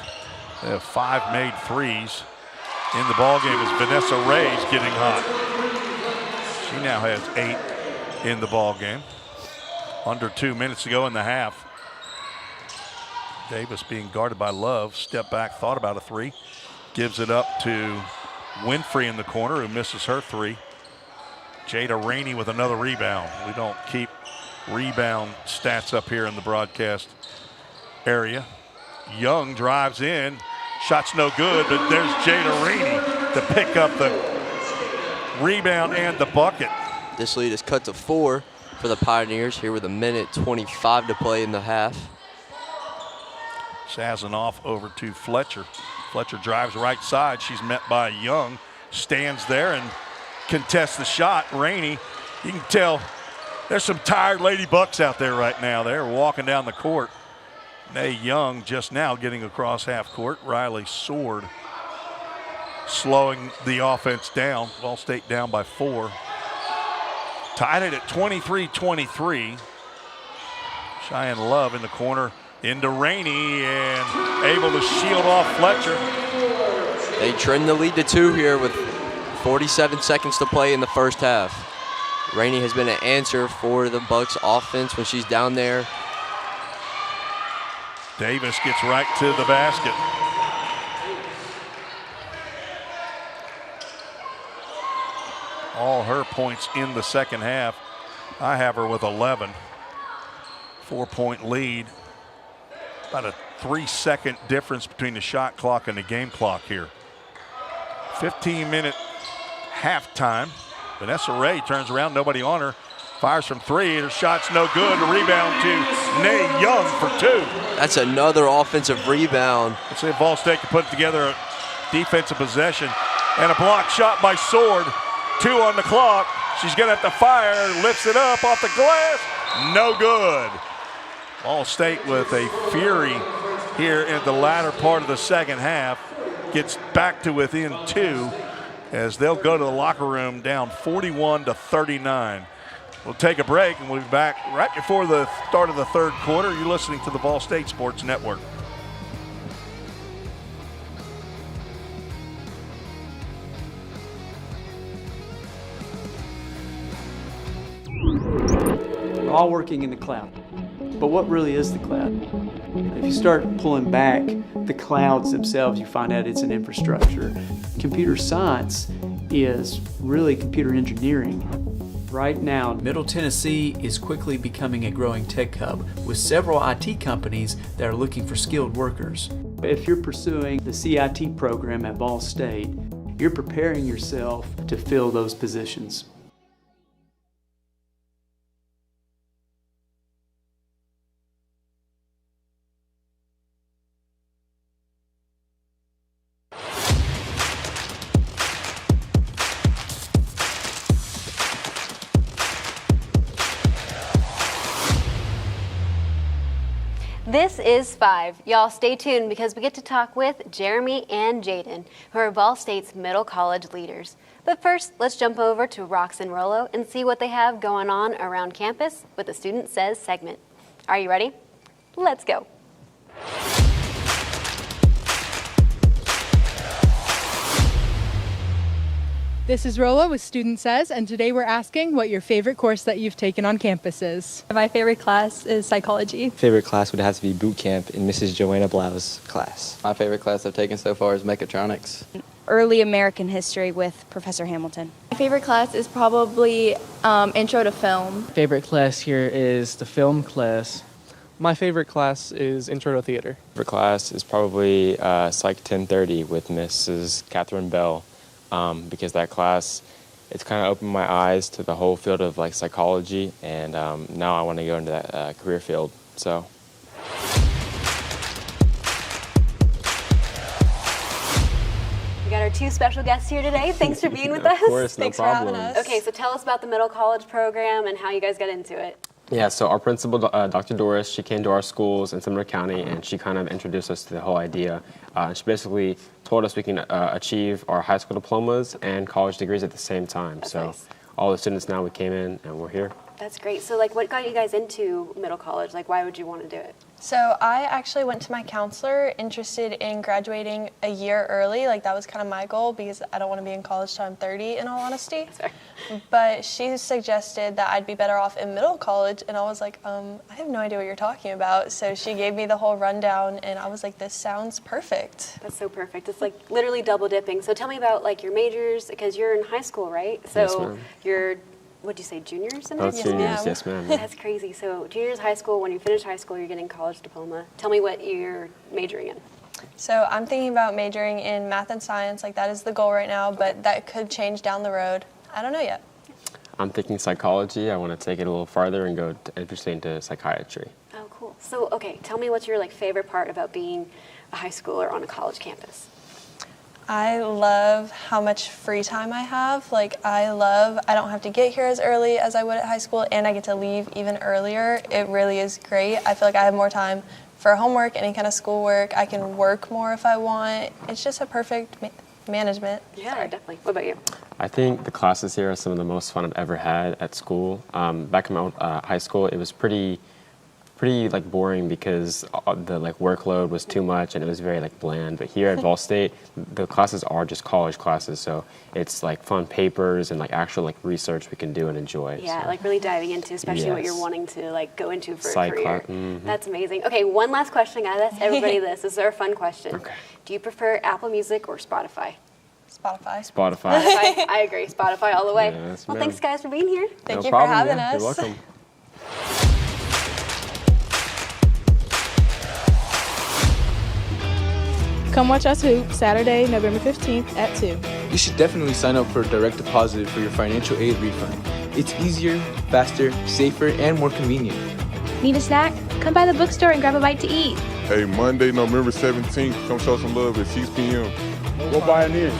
[SPEAKER 1] They have 5 made threes in the ballgame as Vanessa Ray's getting hot. She now has 8 in the ballgame. Under 2 minutes to go in the half. Davis being guarded by Love. Step back, thought about a three. Gives it up to Winfrey in the corner, who misses her three. Jada Rainey with another rebound. We don't keep rebound stats up here in the broadcast area. Young drives in. Shot's no good, but there's Jada Rainey to pick up the rebound and the bucket.
[SPEAKER 2] This lead is cut to 4 for the Pioneers here with 1:25 to play in the half.
[SPEAKER 1] Sazanoff over to Fletcher. Fletcher drives right side. She's met by Young. Stands there and contests the shot. Rainey, you can tell there's some tired Lady Bucks out there right now. They're walking down the court. Nay Young just now getting across half court. Riley Sword slowing the offense down. VolState down by 4. Tied it at 23-23. Cheyenne Love in the corner. Into Rainey and able to shield off Fletcher.
[SPEAKER 2] They trim the lead to 2 here with 47 seconds to play in the first half. Rainey has been an answer for the Bucks offense when she's down there.
[SPEAKER 1] Davis gets right to the basket. All her points in the second half. I have her with 11. 4-point lead. About a 3-second difference between the shot clock and the game clock here. 15-minute halftime. Vanessa Ray turns around, nobody on her. Fires from 3, her shot's no good. A rebound to Nay Young for 2.
[SPEAKER 2] That's another offensive rebound.
[SPEAKER 1] Let's see if VolState can put together a defensive possession. And a block shot by Sword. 2 on the clock. She's gonna have to fire, lifts it up off the glass. No good. VolState with a fury here in the latter part of the second half. Gets back to within 2 as they'll go to the locker room down 41-39. We'll take a break and we'll be back right before the start of the third quarter. You're listening to the VolState Sports Network.
[SPEAKER 5] We're all working in the cloud. But what really is the cloud? If you start pulling back the clouds themselves, you find out it's an infrastructure. Computer science is really computer engineering. Right now,
[SPEAKER 6] Middle Tennessee is quickly becoming a growing tech hub with several IT companies that are looking for skilled workers.
[SPEAKER 5] if you're pursuing the CIT program at VolState, you're preparing yourself to fill those positions.
[SPEAKER 13] This is 5. Y'all stay tuned because we get to talk with Jeremy and Jaden, who are VolState's middle college leaders. But first, let's jump over to Rox and Rollo and see what they have going on around campus with the Student Says segment. Are you ready? Let's go.
[SPEAKER 14] This is Rollo with Student Says, and today we're asking what your favorite course that you've taken on campus is.
[SPEAKER 15] My favorite class is psychology.
[SPEAKER 16] Favorite class would have to be boot camp in Mrs. Joanna Blau's class.
[SPEAKER 17] My favorite class I've taken so far is mechatronics.
[SPEAKER 18] Early American history with Professor Hamilton.
[SPEAKER 15] My favorite class is probably intro to film.
[SPEAKER 19] Favorite class here is the film class. My favorite class is intro to theater.
[SPEAKER 16] Favorite class is probably Psych 1030 with Mrs. Catherine Bell. Because that class, it's kind of opened my eyes to the whole field of like psychology, and now I want to go into that career field. So.
[SPEAKER 13] We got our 2 special guests here today. Thanks for being with us.
[SPEAKER 16] Of course, no
[SPEAKER 13] Thanks
[SPEAKER 16] problem.
[SPEAKER 13] for having us. Okay, so tell us about the middle college program and how you guys got into it.
[SPEAKER 16] Yeah, so our principal, Dr. Doris, she came to our schools in Sumner County, and she kind of introduced us to the whole idea. She basically told us we can achieve our high school diplomas and college degrees at the same time.
[SPEAKER 13] That's
[SPEAKER 16] so
[SPEAKER 13] nice.
[SPEAKER 16] All the students now, we came in and we're here.
[SPEAKER 13] That's great. So like what got you guys into middle college? Like why would you want to do it?
[SPEAKER 20] So I actually went to my counselor interested in graduating a year early. Like that was kind of my goal because I don't want to be in college till I'm 30 in all honesty.
[SPEAKER 13] Sorry.
[SPEAKER 20] But she suggested that I'd be better off in middle college and I was like, I have no idea what you're talking about. So she gave me the whole rundown and I was like, this sounds perfect.
[SPEAKER 13] That's so perfect. It's like literally double dipping. So tell me about like your majors because you're in high school, right? So
[SPEAKER 16] Yes, ma'am.
[SPEAKER 13] you're what'd you say, juniors in
[SPEAKER 16] Both
[SPEAKER 13] there?
[SPEAKER 16] juniors, yes, ma'am.
[SPEAKER 13] That's crazy. So juniors high school, when you finish high school, you're getting college diploma. Tell me what you're majoring in.
[SPEAKER 20] So I'm thinking about majoring in math and science. Like that is the goal right now, but that could change down the road. I don't know yet.
[SPEAKER 16] I'm thinking psychology. I want to take it a little farther and go interested into psychiatry.
[SPEAKER 13] Oh, cool. So, okay, tell me what's your like favorite part about being a high schooler on a college campus?
[SPEAKER 20] I love how much free time I have. Like I don't have to get here as early as I would at high school and I get to leave even earlier. It really is great. I feel like I have more time for homework, any kind of schoolwork. I can work more if I want. It's just a perfect management.
[SPEAKER 13] Yeah, definitely. What about you?
[SPEAKER 16] I think the classes here are some of the most fun I've ever had at school. Back in my old, high school, it was pretty like boring because the like workload was too much and it was very like bland. But here at VolState, the classes are just college classes, so it's like fun papers and like actual like research we can do and enjoy.
[SPEAKER 13] Yeah,
[SPEAKER 16] so.
[SPEAKER 13] like really diving into, especially what you're
[SPEAKER 16] Yes.
[SPEAKER 13] wanting to like go into for
[SPEAKER 16] Psych
[SPEAKER 13] a career.
[SPEAKER 16] mm-hmm.
[SPEAKER 13] That's amazing. Okay, one last question. I gotta ask everybody this. This is our fun question.
[SPEAKER 16] Okay.
[SPEAKER 13] Do you prefer Apple Music or Spotify?
[SPEAKER 20] Spotify.
[SPEAKER 16] Spotify.
[SPEAKER 13] I agree. Spotify all the way.
[SPEAKER 16] Yes,
[SPEAKER 13] Well,
[SPEAKER 16] ma'am.
[SPEAKER 13] thanks guys for being here.
[SPEAKER 20] Thank
[SPEAKER 16] No
[SPEAKER 20] you
[SPEAKER 16] problem,
[SPEAKER 20] for having
[SPEAKER 16] yeah.
[SPEAKER 20] us.
[SPEAKER 16] You're welcome.
[SPEAKER 14] Come watch us hoop Saturday, November 15th at 2.
[SPEAKER 21] You should definitely sign up for direct deposit for your financial aid refund. It's easier, faster, safer, and more convenient.
[SPEAKER 22] Need a snack? Come by the bookstore and grab a bite to eat.
[SPEAKER 23] Hey, Monday, November 17th, come show some love at 6 p.m.
[SPEAKER 24] Go buy an ear.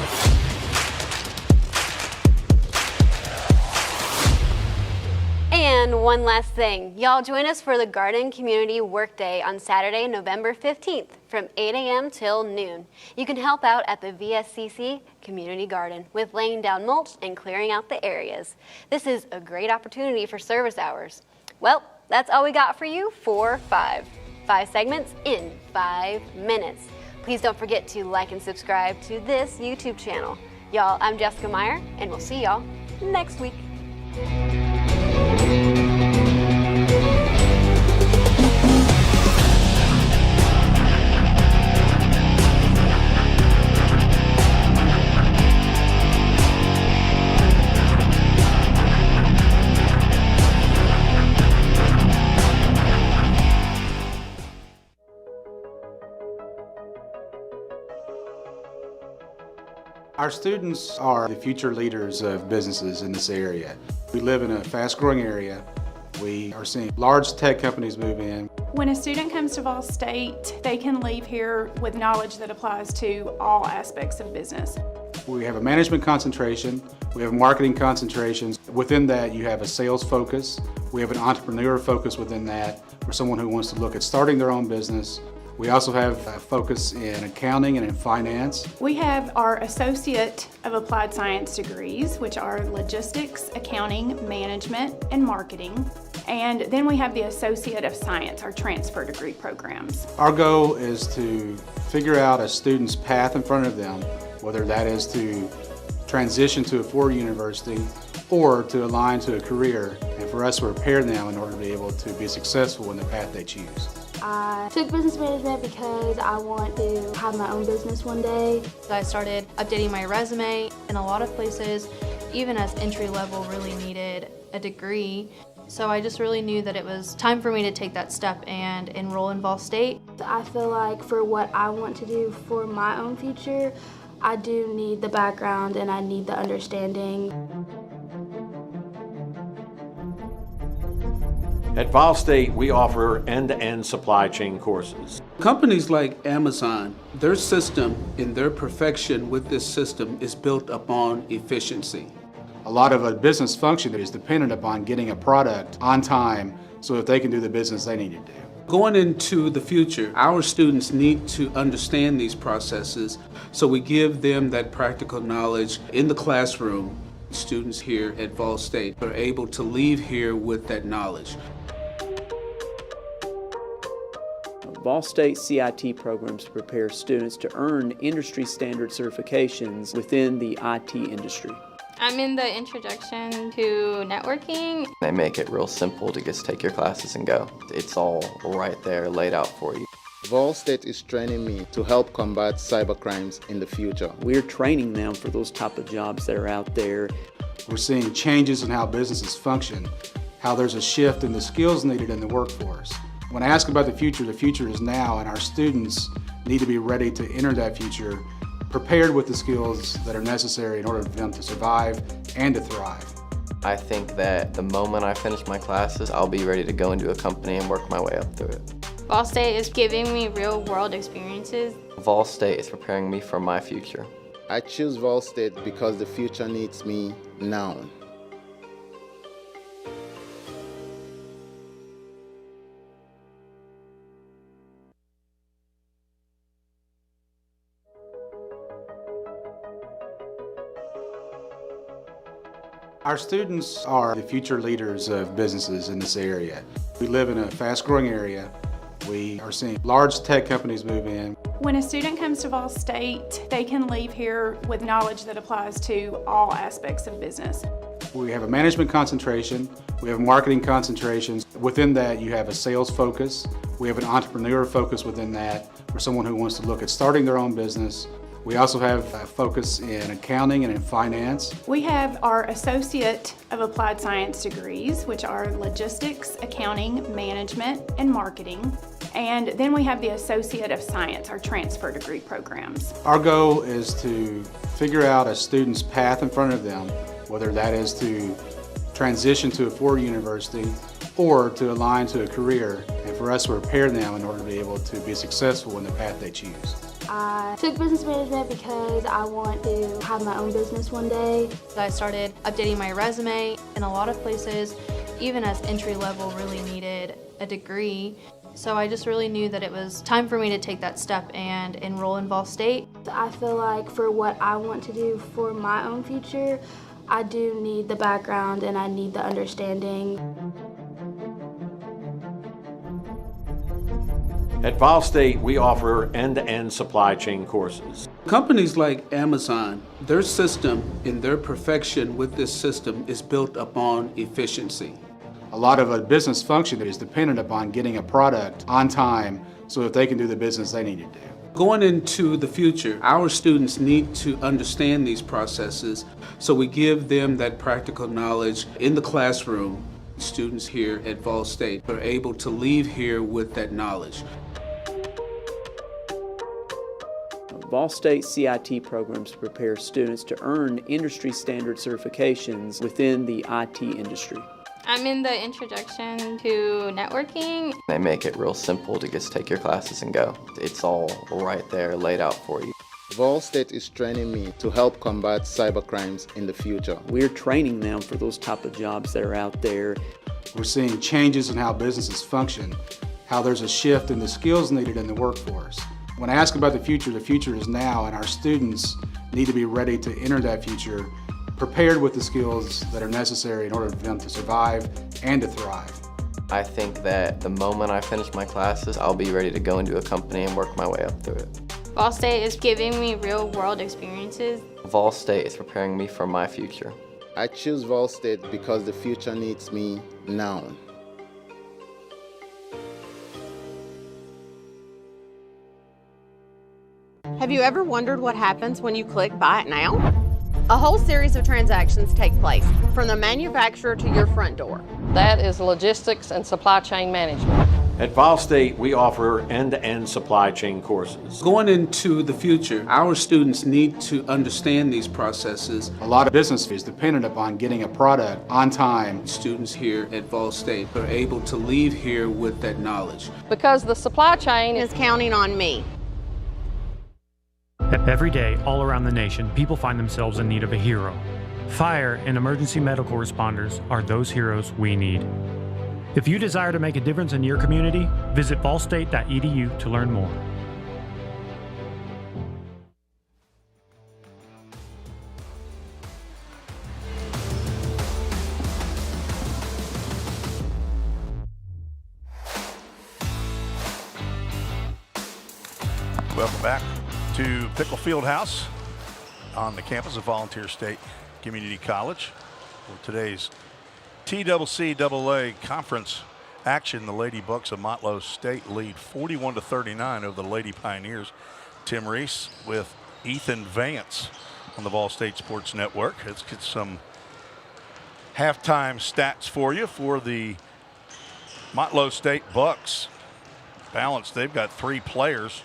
[SPEAKER 13] And one last thing. Y'all join us for the Garden Community Workday on Saturday, November 15th from 8 a.m. till noon. You can help out at the VSCC Community Garden with laying down mulch and clearing out the areas. This is a great opportunity for service hours. Well, that's all we got for you for 5. 5 segments in 5 minutes. Please don't forget to like and subscribe to this YouTube channel. Y'all, I'm Jessica Meyer, and we'll see y'all next week.
[SPEAKER 11] Our students are the future leaders of businesses in this area. We live in a fast-growing area. We are seeing large tech companies move in.
[SPEAKER 25] When a student comes to VolState, they can leave here with knowledge that applies to all aspects of business.
[SPEAKER 11] We have a management concentration. We have marketing concentrations. Within that, you have a sales focus. We have an entrepreneur focus within that. for someone who wants to look at starting their own business. We also have a focus in accounting and in finance.
[SPEAKER 25] We have our Associate of Applied Science degrees, which are logistics, accounting, management, and marketing. And then we have the Associate of Science, our transfer degree programs.
[SPEAKER 11] Our goal is to figure out a student's path in front of them, whether that is to transition to a four-year university or to align to a career, and for us to prepare them in order to be able to be successful in the path they choose.
[SPEAKER 22] I took business management because I want to have my own business one day.
[SPEAKER 15] I started updating my resume in a lot of places, even as entry level really needed a degree. So I just really knew that it was time for me to take that step and enroll in VolState.
[SPEAKER 22] I feel like for what I want to do for my own future, I do need the background and I need the understanding.
[SPEAKER 3] At VolState, we offer end-to-end supply chain courses.
[SPEAKER 5] Companies like Amazon, their system and their perfection with this system is built upon efficiency.
[SPEAKER 11] A lot of a business function is dependent upon getting a product on time so that they can do the business they need to do.
[SPEAKER 5] Going into the future, our students need to understand these processes, so we give them that practical knowledge in the classroom. Students here at VolState are able to leave here with that knowledge. VolState CIT programs prepare students to earn industry standard certifications within the IT industry.
[SPEAKER 4] I'm in the introduction to networking.
[SPEAKER 17] They make it real simple to just take your classes and go. It's all right there laid out for you.
[SPEAKER 9] VolState is training me to help combat cybercrimes in the future.
[SPEAKER 5] We're training them for those type of jobs that are out there.
[SPEAKER 11] We're seeing changes in how businesses function, how there's a shift in the skills needed in the workforce. When I ask about the future is now, and our students need to be ready to enter that future prepared with the skills that are necessary in order for them to survive and to thrive.
[SPEAKER 17] I think that the moment I finish my classes, I'll be ready to go into a company and work my way up through it.
[SPEAKER 4] VolState is giving me real-world experiences.
[SPEAKER 17] VolState is preparing me for my future.
[SPEAKER 9] I choose VolState because the future needs me now.
[SPEAKER 11] Our students are the future leaders of businesses in this area. We live in a fast-growing area. We are seeing large tech companies move in.
[SPEAKER 25] When a student comes to VolState, they can leave here with knowledge that applies to all aspects of business.
[SPEAKER 11] We have a management concentration. We have marketing concentrations. Within that, you have a sales focus. We have an entrepreneur focus within that for someone who wants to look at starting their own business. We also have a focus in accounting and in finance.
[SPEAKER 25] We have our Associate of Applied Science degrees, which are logistics, accounting, management, and marketing. And then we have the Associate of Science, our transfer degree programs.
[SPEAKER 11] Our goal is to figure out a student's path in front of them, whether that is to transition to a four-year university or to align to a career, and for us to prepare them in order to be able to be successful in the path they choose.
[SPEAKER 22] I took business management because I want to have my own business one day.
[SPEAKER 15] I started updating my resume in a lot of places, even as entry level really needed a degree. So I just really knew that it was time for me to take that step and enroll in VolState.
[SPEAKER 22] I feel like for what I want to do for my own future, I do need the background and I need the understanding.
[SPEAKER 3] At VolState, we offer end-to-end supply chain courses.
[SPEAKER 5] Companies like Amazon, their system and their perfection with this system is built upon efficiency.
[SPEAKER 11] A lot of a business function is dependent upon getting a product on time so that they can do the business they need to do.
[SPEAKER 5] Going into the future, our students need to understand these processes, so we give them that practical knowledge in the classroom. Students here at VolState are able to leave here with that knowledge. VolState CIT programs prepare students to earn industry standard certifications within the IT industry.
[SPEAKER 4] I'm in the introduction to networking.
[SPEAKER 17] They make it real simple to just take your classes and go. It's all right there laid out for you.
[SPEAKER 9] VolState is training me to help combat cybercrimes in the future.
[SPEAKER 5] We're training them for those type of jobs that are out there.
[SPEAKER 11] We're seeing changes in how businesses function, how there's a shift in the skills needed in the workforce. When I ask about the future is now, and our students need to be ready to enter that future, prepared with the skills that are necessary in order for them to survive and to thrive.
[SPEAKER 17] I think that the moment I finish my classes, I'll be ready to go into a company and work my way up through it.
[SPEAKER 4] VolState is giving me real-world experiences.
[SPEAKER 17] VolState is preparing me for my future.
[SPEAKER 9] I choose VolState because the future needs me now.
[SPEAKER 7] Have you ever wondered what happens when you click Buy It Now? A whole series of transactions take place, from the manufacturer to your front door.
[SPEAKER 8] That is logistics and supply chain management.
[SPEAKER 3] At VolState, we offer end-to-end supply chain courses.
[SPEAKER 10] Going into the future, our students need to understand these processes.
[SPEAKER 11] A lot of business is dependent upon getting a product on time.
[SPEAKER 10] Students here at VolState are able to leave here with that knowledge.
[SPEAKER 8] Because the supply chain
[SPEAKER 7] is counting on me.
[SPEAKER 12] Every day, all around the nation, people find themselves in need of a hero. Fire and emergency medical responders are those heroes we need. If you desire to make a difference in your community, visit volstate.edu to learn more.
[SPEAKER 1] Welcome back to Pickle Field House on the campus of Volunteer State Community College. For today's TCCAA conference action, the Lady Bucks of Motlow State lead 41-39 over the Lady Pioneers. Tim Reese with Ethan Vance on the VolState Sports Network. Let's get some halftime stats for you for the Motlow State Bucks. Balanced, they've got 3 players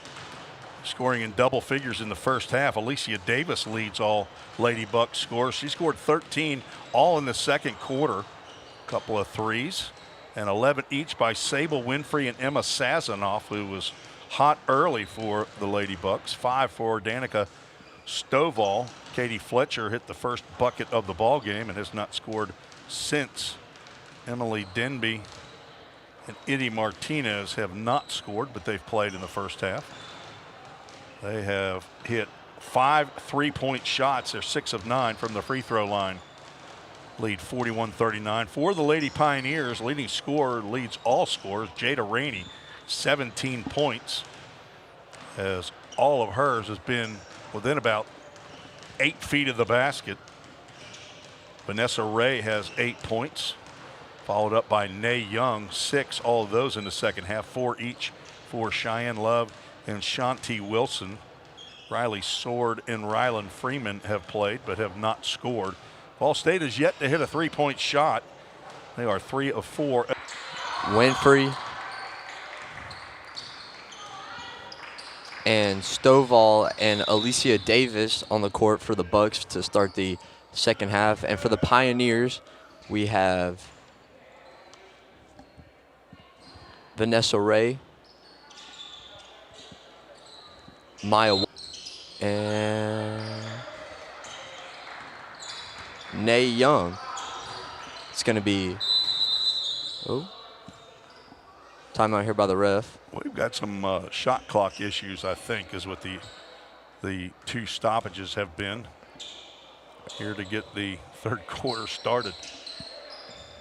[SPEAKER 1] scoring in double figures in the first half. Alicia Davis leads all Lady Bucks scores. She scored 13 all in the second quarter. A couple of threes and 11 each by Sable Winfrey and Emma Sazanoff, who was hot early for the Lady Bucks. 5 for Danica Stovall. Katie Fletcher hit the first bucket of the ball game and has not scored since. Emily Denby and Eddie Martinez have not scored, but they've played in the first half. They have hit 5 3-point shots. They're 6 of 9 from the free throw line. Lead 41-39. For the Lady Pioneers, leading scorer leads all scorers. Jada Rainey, 17 points, as all of hers has been within about 8 feet of the basket. Vanessa Ray has 8 points, followed up by Nay Young, 6, all of those in the second half, 4 each for Cheyenne Love and Shanti Wilson. Riley Sword and Rylan Freeman have played but have not scored. VolState has yet to hit a 3-point shot. They are 3 of 4.
[SPEAKER 2] Winfrey and Stovall and Alicia Davis on the court for the Bucks to start the second half. And for the Pioneers, we have Vanessa Ray, Maya, and Nay Young. It's going to be, timeout here by the ref.
[SPEAKER 1] We've got some shot clock issues, I think, is what the 2 stoppages have been here to get the third quarter started.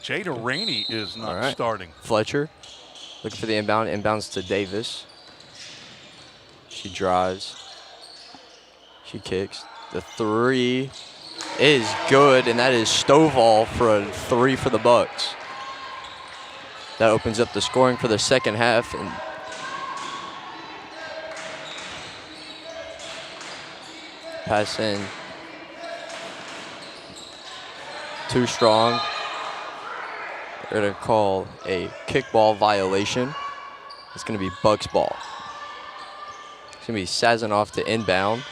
[SPEAKER 1] Jada Rainey is not starting.
[SPEAKER 2] Fletcher looking for the inbound. Inbounds to Davis. She drives. She kicks. The 3 is good, and that is Stovall for a 3 for the Bucks. That opens up the scoring for the second half. And pass in. Too strong. They're going to call a kickball violation. It's going to be Bucks ball. It's going to be Sazanoff to inbound.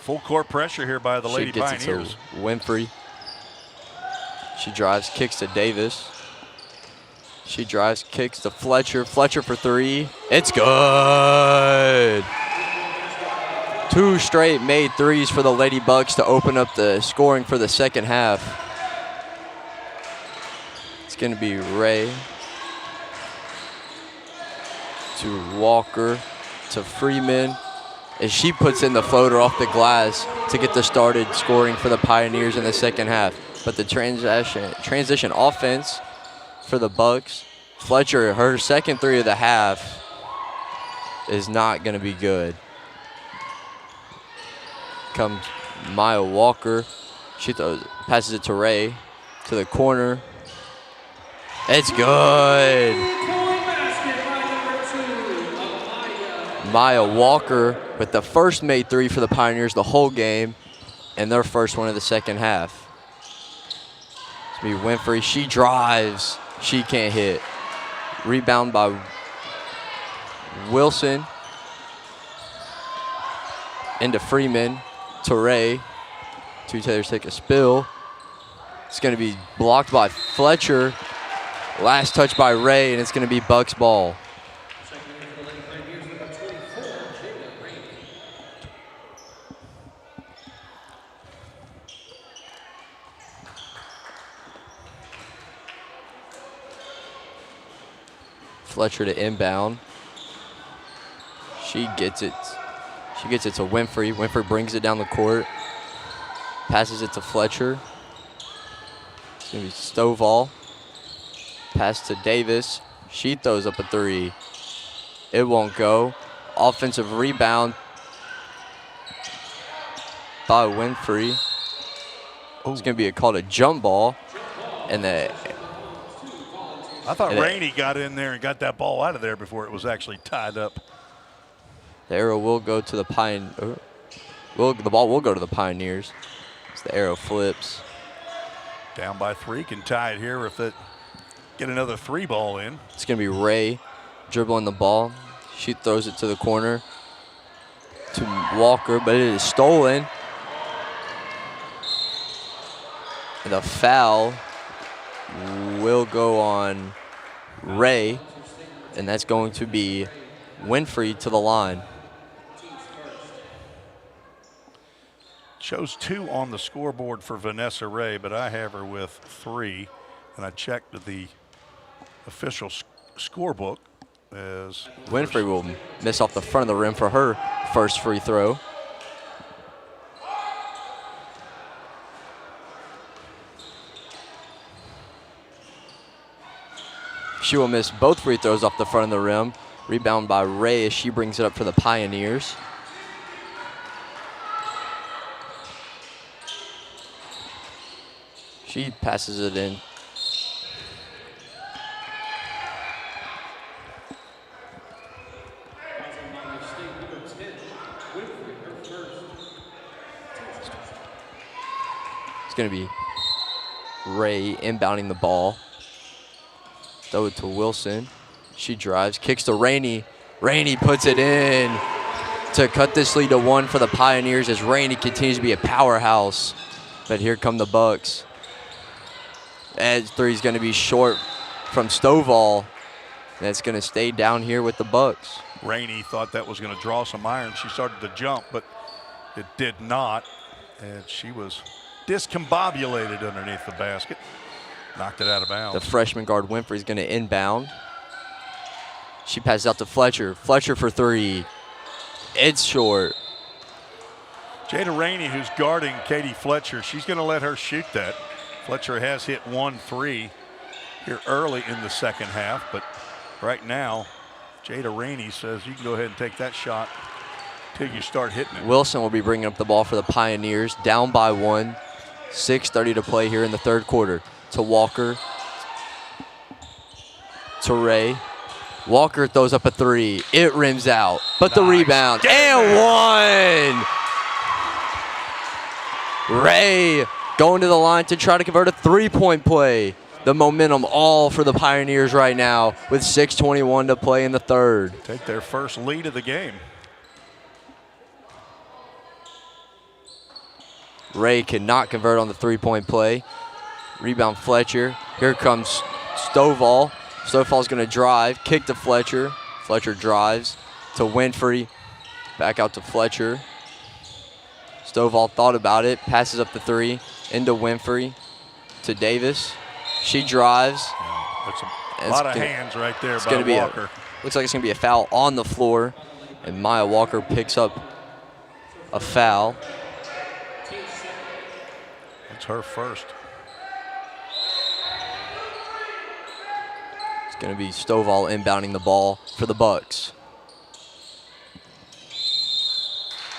[SPEAKER 1] Full court pressure here by the Lady Pioneers.
[SPEAKER 2] She gets it to Winfrey. She drives, kicks to Davis. She drives, kicks to Fletcher. Fletcher for 3. It's good. 2 straight made 3s for the Lady Bucks to open up the scoring for the second half. It's going to be Ray to Walker to Freeman, as she puts in the floater off the glass to get the started scoring for the Pioneers in the second half. But the transition offense for the Bucks, Fletcher, her second three of the half is not going to be good. Comes Maya Walker. She passes it to Ray to the corner. It's good. Maya Walker with the first made three for the Pioneers the whole game, and their first one of the second half. It's going to be Winfrey. She drives. She can't hit. Rebound by Wilson. Into Freeman. To Ray. Two Taylors take a spill. It's going to be blocked by Fletcher. Last touch by Ray, and it's going to be Bucks ball. Fletcher to inbound. She gets it. She gets it to Winfrey. Winfrey brings it down the court. Passes it to Fletcher. It's going to be Stovall. Pass to Davis. She throws up a three. It won't go. Offensive rebound by Winfrey. It's going to be called a jump ball. And
[SPEAKER 1] I thought Rainey got in there and got that ball out of there before it was actually tied up.
[SPEAKER 2] The arrow will go to the the ball will go to the Pioneers. As the arrow flips.
[SPEAKER 1] Down by 3, can tie it here if it get another 3 ball in.
[SPEAKER 2] It's going to be Ray dribbling the ball. She throws it to the corner to Walker, but it is stolen. And the foul will go on Ray, and that's going to be Winfrey to the line.
[SPEAKER 1] Shows 2 on the scoreboard for Vanessa Ray, but I have her with 3, and I checked the official scorebook as
[SPEAKER 2] Winfrey will miss off the front of the rim for her first free throw. She will miss both free throws off the front of the rim. Rebound by Ray as she brings it up for the Pioneers. She passes it in. It's going to be Ray inbounding the ball. Throw it to Wilson. She drives, kicks to Rainey. Rainey puts it in to cut this lead to 1 for the Pioneers as Rainey continues to be a powerhouse. But here come the Bucks. Edge 3 is going to be short from Stovall. That's going to stay down here with the Bucks.
[SPEAKER 1] Rainey thought that was going to draw some iron. She started to jump, but it did not. And she was discombobulated underneath the basket. Knocked it out of bounds.
[SPEAKER 2] The freshman guard Winfrey is going to inbound. She passes out to Fletcher. Fletcher for 3. It's short.
[SPEAKER 1] Jada Rainey, who's guarding Katie Fletcher, she's going to let her shoot that. Fletcher has hit 1 3 here early in the second half, but right now, Jada Rainey says you can go ahead and take that shot till you start hitting it.
[SPEAKER 2] Wilson will be bringing up the ball for the Pioneers, down by 1. 6:30 to play here in the third quarter. To Walker. To Ray. Walker throws up a 3. It rims out, but the rebound. And 1! Ray going to the line to try to convert a 3-point play. The momentum all for the Pioneers right now with 6:21 to play in the third.
[SPEAKER 1] Take their first lead of the game.
[SPEAKER 2] Ray cannot convert on the 3-point play. Rebound Fletcher. Here comes Stovall. Stovall's going to drive, kick to Fletcher. Fletcher drives to Winfrey. Back out to Fletcher. Stovall thought about it, passes up the 3 into Winfrey to Davis. She drives.
[SPEAKER 1] That's a lot of hands right there by Walker.
[SPEAKER 2] Looks like it's going to be a foul on the floor, and Maya Walker picks up a foul.
[SPEAKER 1] It's her first.
[SPEAKER 2] It's going to be Stovall inbounding the ball for the Bucks.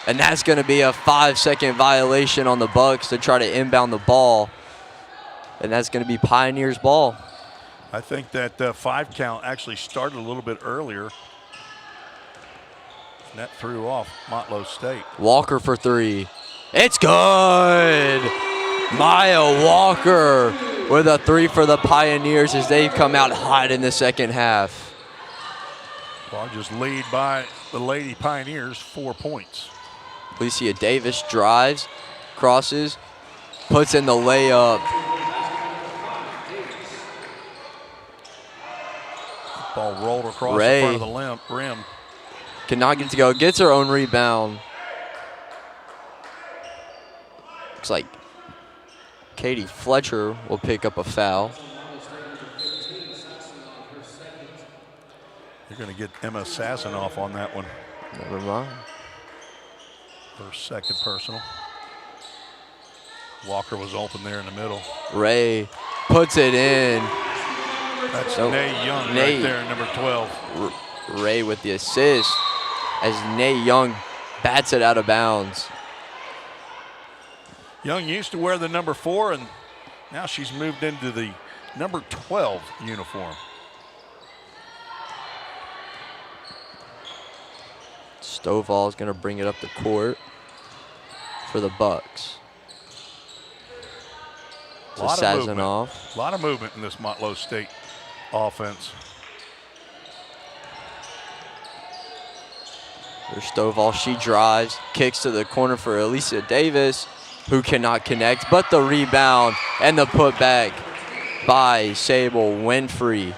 [SPEAKER 2] And that's going to be a 5-second violation on the Bucks to try to inbound the ball. And that's going to be Pioneers' ball.
[SPEAKER 1] I think that 5 count actually started a little bit earlier. And that threw off Motlow State.
[SPEAKER 2] Walker for 3. It's good! Maya Walker with a 3 for the Pioneers as they come out hot in the second half.
[SPEAKER 1] Well, just lead by the Lady Pioneers 4 points.
[SPEAKER 2] Alicia Davis drives, crosses, puts in the layup.
[SPEAKER 1] Ball rolled across
[SPEAKER 2] Ray
[SPEAKER 1] the front of the rim.
[SPEAKER 2] Cannot get it to go. Gets her own rebound. Looks like Katie Fletcher will pick up a foul.
[SPEAKER 1] You're going to get Emma Sasanoff on that one.
[SPEAKER 2] Never mind.
[SPEAKER 1] Her second personal. Walker was open there in the middle.
[SPEAKER 2] Ray puts it in.
[SPEAKER 1] That's Nay Young right there, number 12.
[SPEAKER 2] Ray with the assist as Nay Young bats it out of bounds.
[SPEAKER 1] Young used to wear the number 4, and now she's moved into the number 12 uniform.
[SPEAKER 2] Stovall is going to bring it up the court for the Bucks.
[SPEAKER 1] A lot of movement in this Motlow State offense.
[SPEAKER 2] There's Stovall. She drives, kicks to the corner for Alicia Davis, who cannot connect, but the rebound and the putback by Sable Winfrey.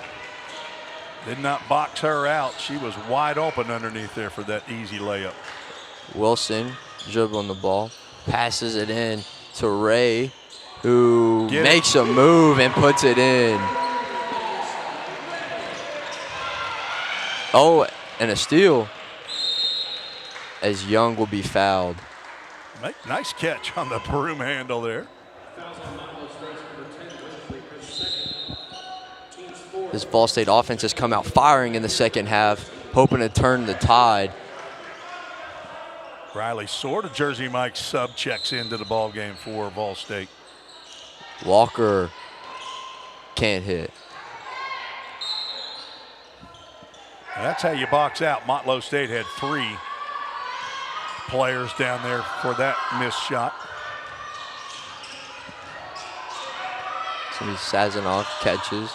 [SPEAKER 1] Did not box her out. She was wide open underneath there for that easy layup.
[SPEAKER 2] Wilson dribbling the ball, passes it in to Ray, who makes a move and puts it in. Oh, and a steal as Young will be fouled.
[SPEAKER 1] Nice catch on the broom handle there.
[SPEAKER 2] This VolState offense has come out firing in the second half, hoping to turn the tide.
[SPEAKER 1] Riley Sword, a Jersey Mike sub, checks into the ball game for VolState.
[SPEAKER 2] Walker can't hit.
[SPEAKER 1] And that's how you box out. Motlow State had 3 players down there for that missed shot.
[SPEAKER 2] So Sazanoff catches.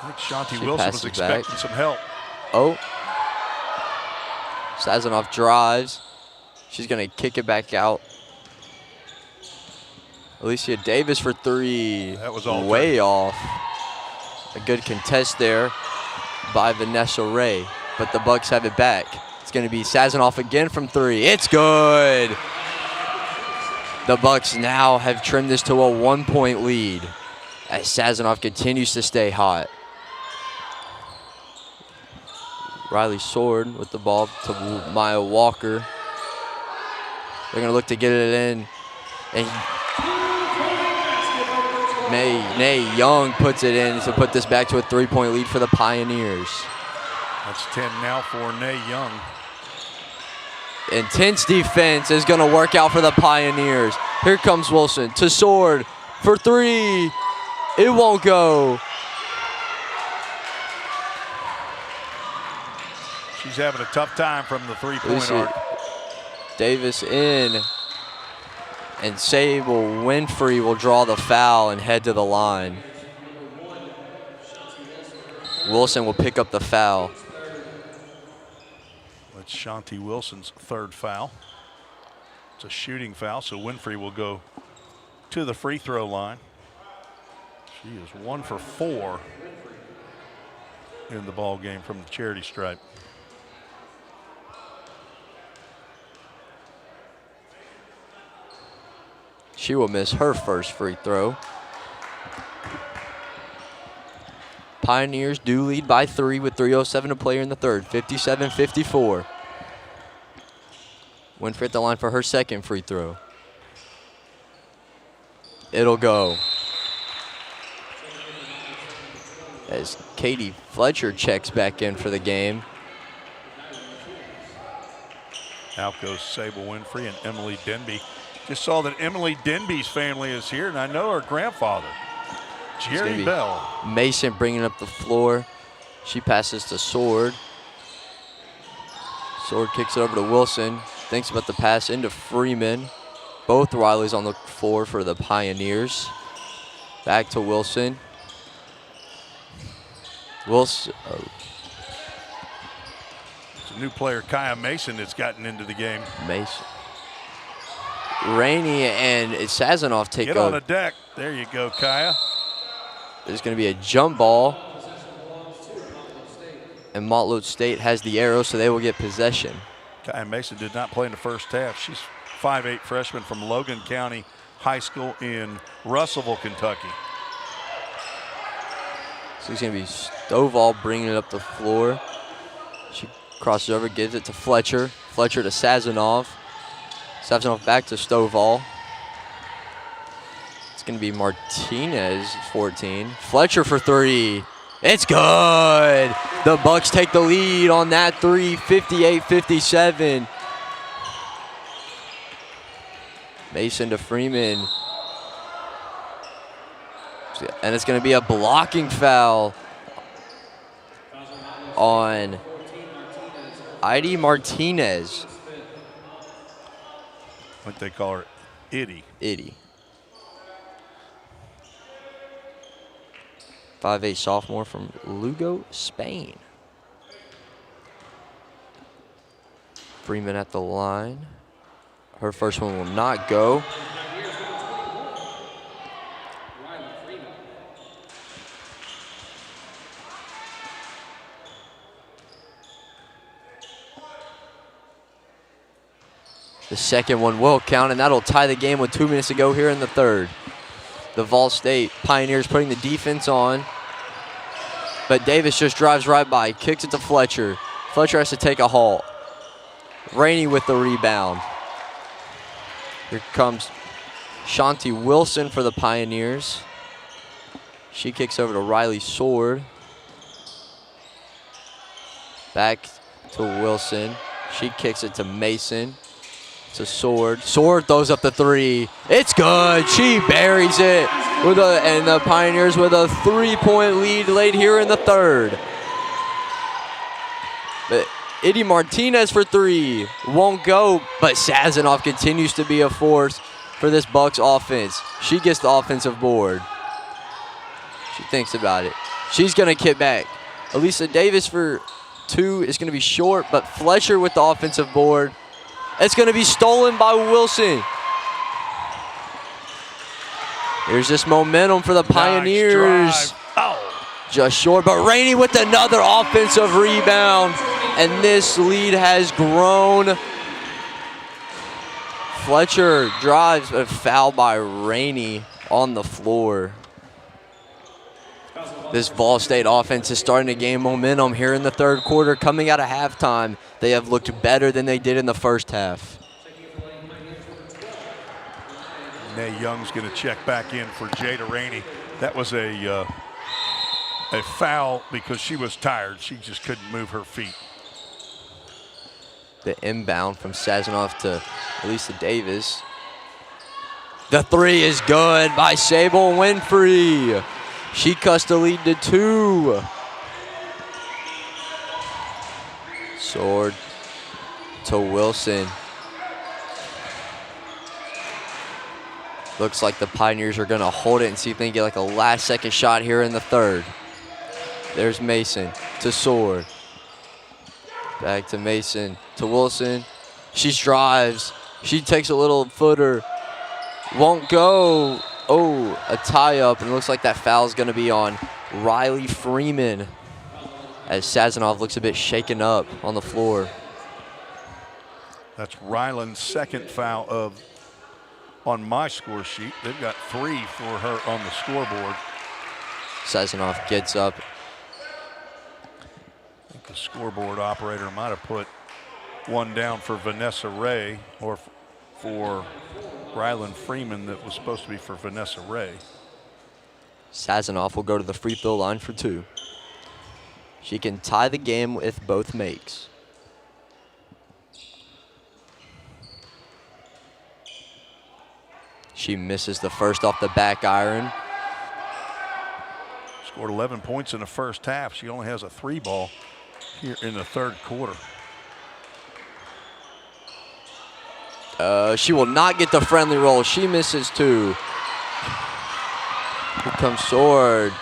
[SPEAKER 1] I think Shanti Wilson was expecting some help.
[SPEAKER 2] Oh. Sazanoff drives. She's going to kick it back out. Alicia Davis for 3.
[SPEAKER 1] That was all
[SPEAKER 2] way off. A good contest there by Vanessa Ray, but the Bucks have it back. It's going to be Sazanoff again from 3. It's good. The Bucks now have trimmed this to a 1-point lead as Sazanoff continues to stay hot. Riley Sword with the ball to Maya Walker. They're going to look to get it in. And Nay Young puts it in to put this back to a 3-point lead for the Pioneers.
[SPEAKER 1] That's 10 now for Nay Young.
[SPEAKER 2] Intense defense is going to work out for the Pioneers. Here comes Wilson to Sword for 3. It won't go.
[SPEAKER 1] She's having a tough time from the 3-point arc.
[SPEAKER 2] Davis in. And Sable Winfrey will draw the foul and head to the line. Wilson will pick up the foul.
[SPEAKER 1] That's Shanti Wilson's 3rd foul. It's a shooting foul, so Winfrey will go to the free throw line. She is 1 for 4 in the ball game from the charity stripe.
[SPEAKER 2] She will miss her first free throw. Pioneers do lead by 3 with 3:07 to play in the third, 57-54. Winfrey at the line for her second free throw. It'll go. As Katie Fletcher checks back in for the game.
[SPEAKER 1] Out goes Sable Winfrey and Emily Denby. Just saw that Emily Denby's family is here, and I know her grandfather, Jerry Bell.
[SPEAKER 2] Mason bringing up the floor. She passes to Sword. Sword kicks it over to Wilson. Thinks about the pass into Freeman. Both Rileys on the floor for the Pioneers. Back to Wilson. Wilson.
[SPEAKER 1] It's a new player, Kaya Mason, that's gotten into the game.
[SPEAKER 2] Mason. Rainey and Sazanoff take
[SPEAKER 1] Get on the deck. There you go, Kaya.
[SPEAKER 2] There's going to be a jump ball. And Motlow State has the arrow, so they will get possession.
[SPEAKER 1] Kaya Mason did not play in the first half. She's 5'8" freshman from Logan County High School in Russellville, Kentucky.
[SPEAKER 2] So it's going to be Stovall bringing it up the floor. She crosses over, gives it to Fletcher. Fletcher to Sazanoff. Sazanoff back to Stovall. It's going to be Martinez, 14. Fletcher for 3. It's good. The Bucks take the lead on that 3, 58-57. Mason to Freeman. And it's going to be a blocking foul on Heidi Martinez.
[SPEAKER 1] What they call her, Itty.
[SPEAKER 2] Itty. 5'8" sophomore from Lugo, Spain. Freeman at the line. Her first one will not go. The second one will count, and that'll tie the game with 2 minutes to go here in the third. The VolState Pioneers putting the defense on, but Davis just drives right by, kicks it to Fletcher. Fletcher has to take a halt. Rainey with the rebound. Here comes Shanti Wilson for the Pioneers. She kicks over to Riley Sword. Back to Wilson. She kicks it to Mason. To Sword. Sword throws up the 3. It's good. She buries it. And the Pioneers with a 3-point lead late here in the third. But Itty Martinez for 3. Won't go, but Sazanoff continues to be a force for this Bucks offense. She gets the offensive board. She thinks about it. She's going to kick back. Elisa Davis for 2 is going to be short, but Fletcher with the offensive board. It's going to be stolen by Wilson. Here's this momentum for the Pioneers.
[SPEAKER 1] Nice drive. Oh.
[SPEAKER 2] Just short, but Rainey with another offensive rebound. And this lead has grown. Fletcher drives, but fouled by Rainey on the floor. This VolState offense is starting to gain momentum here in the third quarter. Coming out of halftime, they have looked better than they did in the first half.
[SPEAKER 1] Nay Young's going to check back in for Jada Rainey. That was a foul because she was tired. She just couldn't move her feet.
[SPEAKER 2] The inbound from Sazanoff to Elisa Davis. The 3 is good by Sable Winfrey. She cuts the lead to 2. Sword to Wilson. Looks like the Pioneers are going to hold it and see if they can get like a last-second shot here in the third. There's Mason to Sword. Back to Mason to Wilson. She drives. She takes a little footer. Won't go. Oh, a tie-up, and it looks like that foul is going to be on Riley Freeman as Sazanoff looks a bit shaken up on the floor.
[SPEAKER 1] That's Ryland's second foul on my score sheet. They've got 3 for her on the scoreboard.
[SPEAKER 2] Sazanoff gets up
[SPEAKER 1] scoreboard operator might have put one down for Vanessa Ray or for Rylan Freeman that was supposed to be for Vanessa Ray.
[SPEAKER 2] Sazanoff will go to the free throw line for 2. She can tie the game with both makes. She misses the first off the back iron.
[SPEAKER 1] Scored 11 points in the first half. She only has a 3 ball here in the third quarter.
[SPEAKER 2] She will not get the friendly roll. She misses 2. Here comes Sword.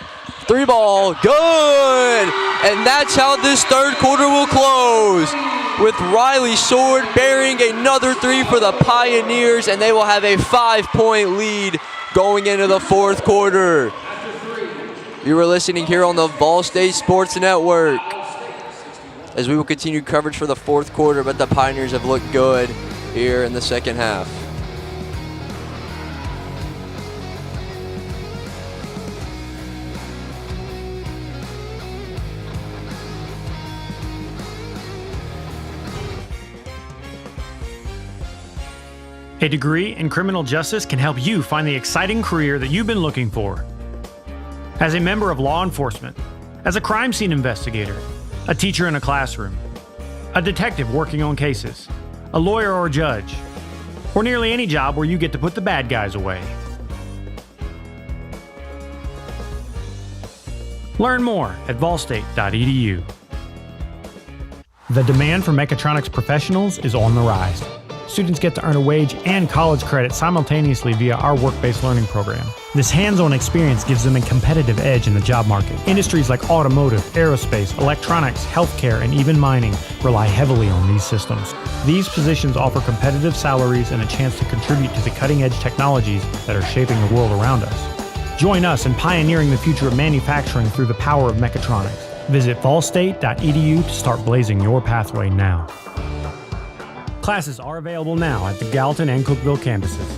[SPEAKER 2] 3 ball, good! And that's how this third quarter will close, with Riley Sword burying another 3 for the Pioneers, and they will have a 5-point lead going into the fourth quarter. You were listening here on the VolState Sports Network as we will continue coverage for the fourth quarter, but the Pioneers have looked good here in the second half.
[SPEAKER 12] A degree in criminal justice can help you find the exciting career that you've been looking for. As a member of law enforcement, as a crime scene investigator, a teacher in a classroom, a detective working on cases, a lawyer or judge, or nearly any job where you get to put the bad guys away. Learn more at volstate.edu. The demand for mechatronics professionals is on the rise. Students get to earn a wage and college credit simultaneously via our work-based learning program. This hands-on experience gives them a competitive edge in the job market. Industries like automotive, aerospace, electronics, healthcare, and even mining rely heavily on these systems. These positions offer competitive salaries and a chance to contribute to the cutting-edge technologies that are shaping the world around us. Join us in pioneering the future of manufacturing through the power of mechatronics. Visit volstate.edu to start blazing your pathway now. Classes are available now at the Gallatin and Cookeville campuses.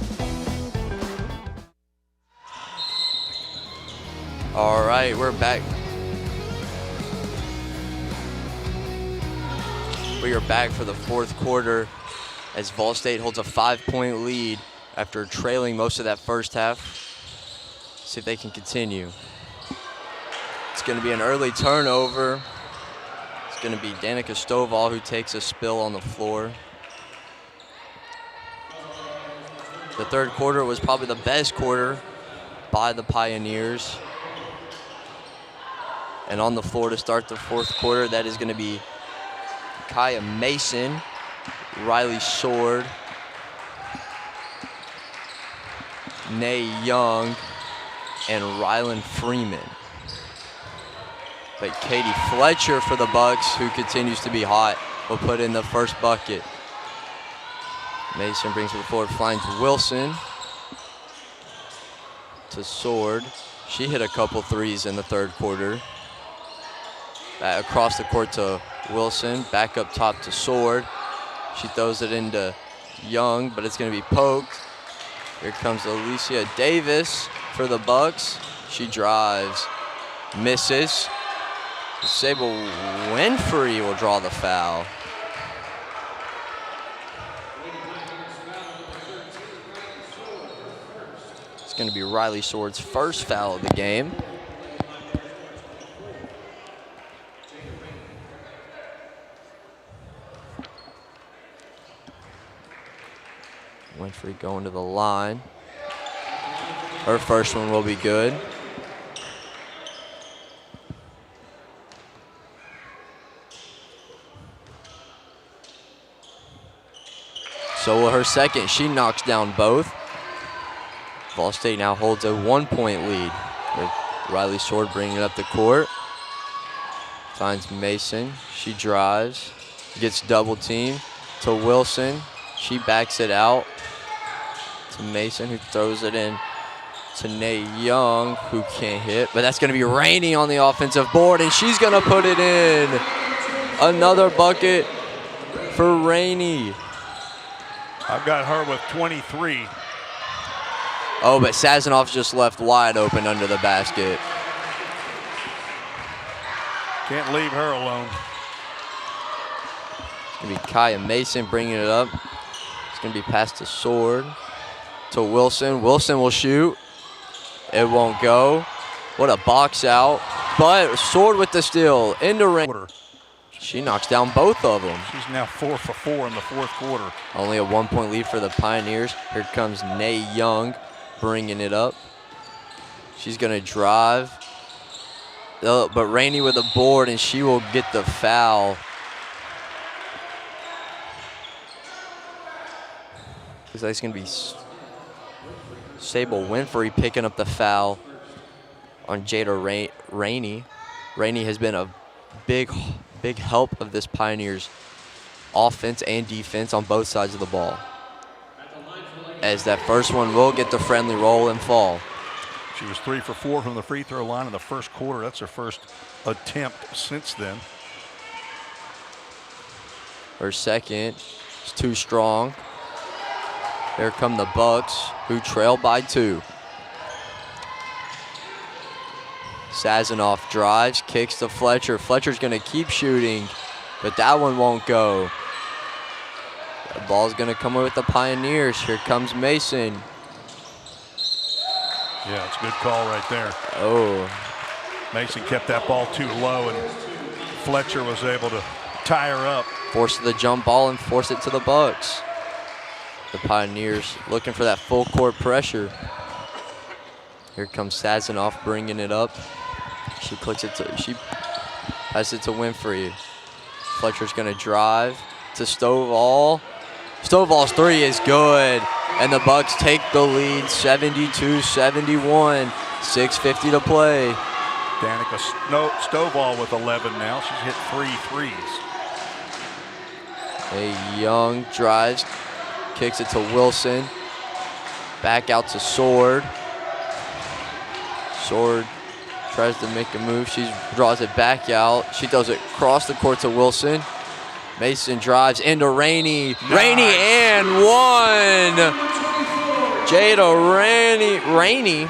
[SPEAKER 2] All right, we're back. We are back for the fourth quarter as VolState holds a 5-point lead after trailing most of that first half. See if they can continue. It's going to be an early turnover. It's going to be Danica Stovall who takes a spill on the floor. The third quarter was probably the best quarter by the Pioneers. And on the floor to start the fourth quarter, that is going to be Kaya Mason, Riley Sword, Nay Young, and Rylan Freeman. But Katie Fletcher for the Bucks, who continues to be hot, will put in the first bucket. Mason brings it forward, finds Wilson to Sword. She hit a couple threes in the third quarter. Across the court to Wilson, back up top to Sword. She throws it into Young, but it's going to be poked. Here comes Alicia Davis for the Bucks. She drives, misses. Sable Winfrey will draw the foul. It's going to be Riley Sword's first foul of the game. Winfrey going to the line. Her first one will be good. So will her second. She knocks down both. VolState now holds a 1-point lead. With Riley Sword bringing it up the court. Finds Mason. She drives. Gets double teamed to Wilson. She backs it out to Mason, who throws it in to Nay Young, who can't hit. But that's going to be Rainey on the offensive board, and she's going to put it in. Another bucket for Rainey.
[SPEAKER 1] I've got her with 23.
[SPEAKER 2] Oh, but Sazanoff's just left wide open under the basket.
[SPEAKER 1] Can't leave her alone.
[SPEAKER 2] going to be Kaya Mason bringing it up. It's going to be passed to Sword, to Wilson. Wilson will shoot. It won't go. What a box out. But Sword with the steal. Into range. She knocks down both of them.
[SPEAKER 1] She's now 4 for 4 in the fourth quarter.
[SPEAKER 2] Only a 1-point lead for the Pioneers. Here comes Nay Young bringing it up. She's going to drive. But Rainey with a board, and she will get the foul. Looks like it's going to be Sable Winfrey picking up the foul on Jada Rainey. Rainey has been a big help of this Pioneers offense and defense on both sides of the ball. As that first one will get the friendly roll and fall.
[SPEAKER 1] She was 3 for 4 from the free throw line in the first quarter. That's her first attempt since then.
[SPEAKER 2] Her second is too strong. Here come the Bucks, who trail by 2. Sazanoff drives, kicks to Fletcher. Fletcher's going to keep shooting, but that one won't go. The ball's going to come with the Pioneers. Here comes Mason.
[SPEAKER 1] Yeah, it's a good call right there.
[SPEAKER 2] Oh.
[SPEAKER 1] Mason kept that ball too low, and Fletcher was able to tie her up.
[SPEAKER 2] Force the jump ball and force it to the Bucks. The Pioneers looking for that full court pressure. Here comes Sazanoff bringing it up. She passes it to Winfrey. Fletcher's gonna drive to Stovall. Stovall's 3 is good, and the Bucks take the lead 72-71. 6:50 to play.
[SPEAKER 1] Danica Stovall with 11 now. She's hit 3 threes.
[SPEAKER 2] A Young drives, kicks it to Wilson. Back out to Sword. Sword tries to make a move. She draws it back out. She throws it across the court to Wilson. Mason drives into Rainey. Nice. Rainey and 1. Jada Rainey.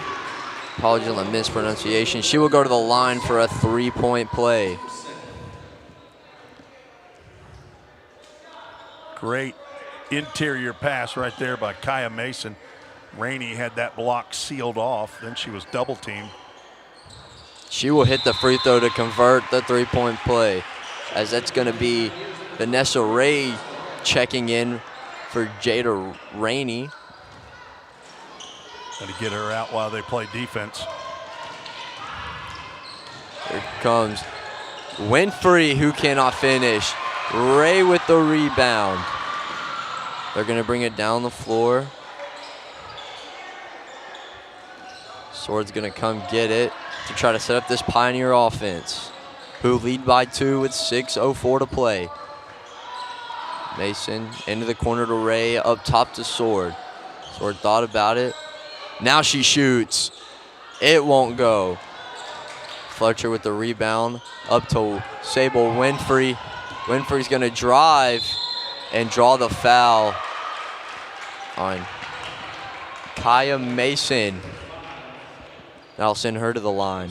[SPEAKER 2] Apologies on the mispronunciation. She will go to the line for a 3-point play.
[SPEAKER 1] Great interior pass right there by Kaya Mason. Rainey had that block sealed off. Then she was double teamed.
[SPEAKER 2] She will hit the free throw to convert the 3-point play, as that's going to be Vanessa Ray checking in for Jada Rainey.
[SPEAKER 1] Going to get her out while they play defense.
[SPEAKER 2] Here comes Winfrey, who cannot finish. Ray with the rebound. They're going to bring it down the floor. Sword's going to come get it to try to set up this Pioneer offense, who lead by 2 with 6:04 to play. Mason into the corner to Ray, up top to Sword. Sword thought about it. Now she shoots. It won't go. Fletcher with the rebound, up to Sable Winfrey. Winfrey's going to drive and draw the foul on Kaya Mason. That'll send her to the line.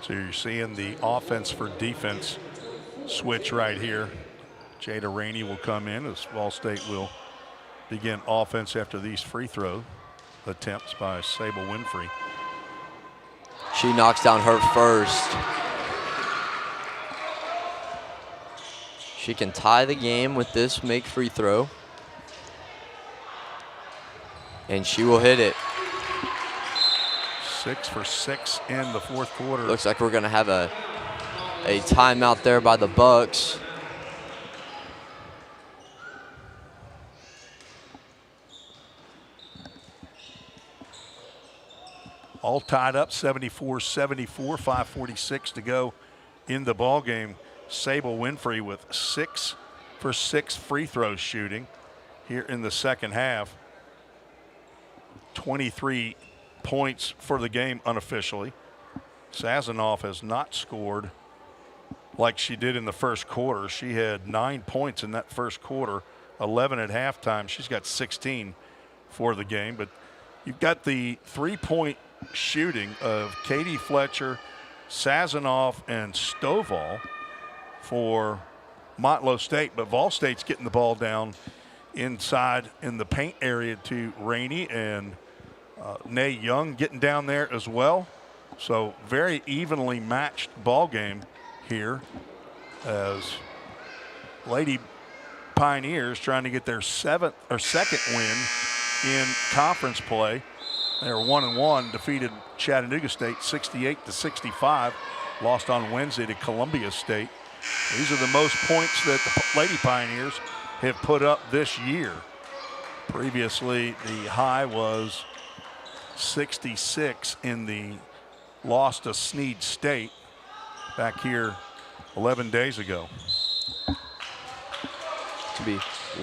[SPEAKER 1] So you're seeing the offense for defense switch right here. Jada Rainey will come in as VolState will begin offense after these free throw attempts by Sable Winfrey.
[SPEAKER 2] She knocks down her first. She can tie the game with this make free throw. And she will hit it.
[SPEAKER 1] 6 for 6 in the fourth quarter.
[SPEAKER 2] Looks like we're gonna have a timeout there by the Bucks.
[SPEAKER 1] All tied up, 74-74, 5:46 to go in the ball game. Sable Winfrey with 6 for 6 free throws shooting here in the second half. 23 points for the game unofficially. Sazanoff has not scored like she did in the first quarter. She had 9 points in that first quarter, 11 at halftime. She's got 16 for the game, but you've got the 3-point shooting of Katie Fletcher, Sazanoff, and Stovall. for Motlow State, but VolState's getting the ball down inside in the paint area to Rainey, and Nay Young getting down there as well. So very evenly matched ball game here as Lady Pioneers trying to get their second win in conference play. They were 1-1, defeated Chattanooga State 68-65, lost on Wednesday to Columbia State. These are the most points that the Lady Pioneers have put up this year. Previously, the high was 66 in the loss to Snead State back here 11 days ago.
[SPEAKER 2] To be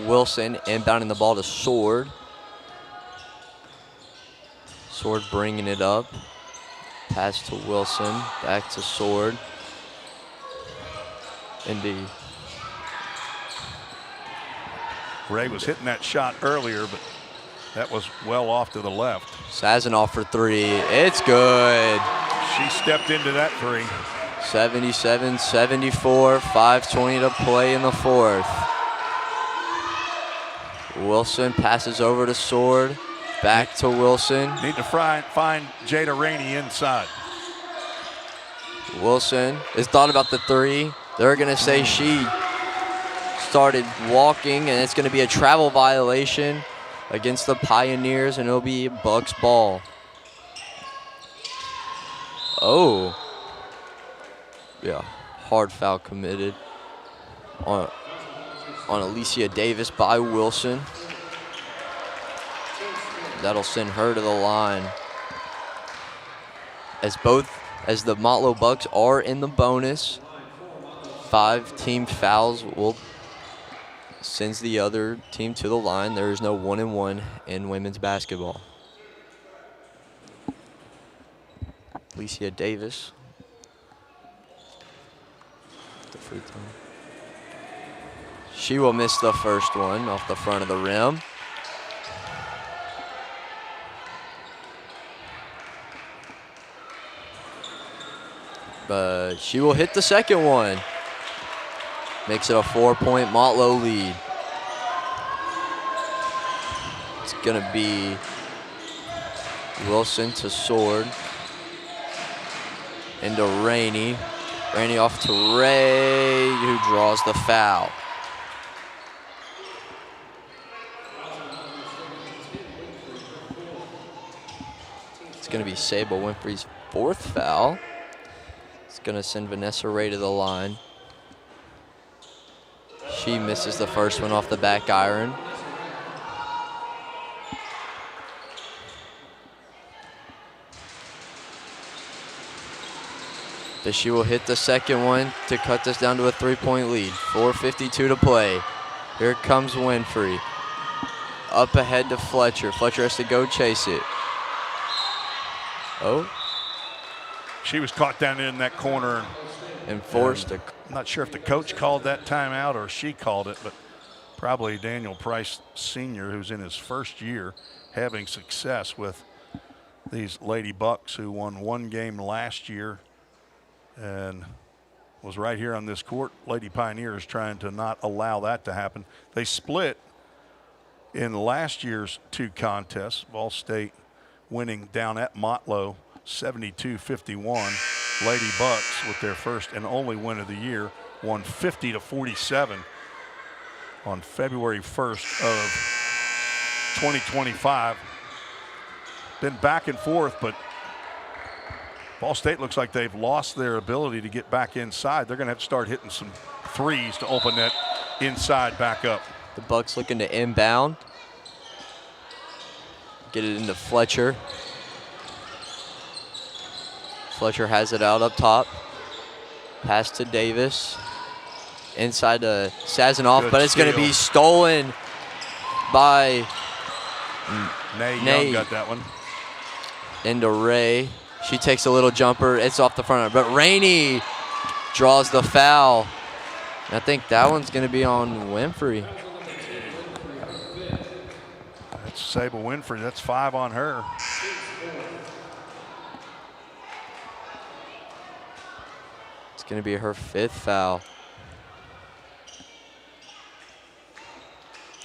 [SPEAKER 2] Wilson inbounding the ball to Sword. Sword bringing it up. Pass to Wilson, back to Sword. Indeed.
[SPEAKER 1] Ray was hitting that shot earlier, but that was well off to the left.
[SPEAKER 2] Sazanoff for three. It's good.
[SPEAKER 1] She stepped into that three.
[SPEAKER 2] 77-74, 5:20 to play in the fourth. Wilson passes over to Sword. Back to Wilson.
[SPEAKER 1] Need to find Jada Rainey inside.
[SPEAKER 2] Wilson has thought about the three. They're going to say she started walking, and it's going to be a travel violation against the Pioneers, and it'll be Bucks ball. Oh. Yeah, hard foul committed on Alicia Davis by Wilson. That'll send her to the line. As the Motlow Bucks are in the bonus, 5 team fouls will sends the other team to the line. There is no 1-and-1 in women's basketball. Alicia Davis. The free throw. She will miss the first one off the front of the rim. But she will hit the second one. Makes it a 4-point Motlow lead. It's going to be Wilson to Sword. Into Rainey. Rainey off to Ray, who draws the foul. It's going to be Sable Winfrey's 4th foul. It's going to send Vanessa Ray to the line. She misses the first one off the back iron. But she will hit the second one to cut this down to a 3-point lead. 4:52 to play. Here comes Winfrey. Up ahead to Fletcher. Fletcher has to go chase it. Oh.
[SPEAKER 1] She was caught down in that corner.
[SPEAKER 2] And forced
[SPEAKER 1] I'm not sure if the coach called that timeout or she called it, but probably Daniel Price Sr., who's in his first year, having success with these Lady Bucks, who won 1 game last year and was right here on this court. Lady Pioneers trying to not allow that to happen. They split in last year's 2 contests. VolState winning down at Motlow 72-51. Lady Bucks, with their first and only win of the year, won 50-47 on February 1st of 2025. Been back and forth, but VolState looks like they've lost their ability to get back inside. They're going to have to start hitting some threes to open that inside back up.
[SPEAKER 2] The Bucks looking to inbound. Get it into Fletcher. Fletcher has it out up top. Pass to Davis. Inside to Sazanoff, but it's going to be stolen by
[SPEAKER 1] Nay Young got that one.
[SPEAKER 2] Into Ray. She takes a little jumper. It's off the front, but Rainey draws the foul. I think that one's going to be on Winfrey.
[SPEAKER 1] That's Sable Winfrey. That's 5 on her.
[SPEAKER 2] It's going to be her 5th foul.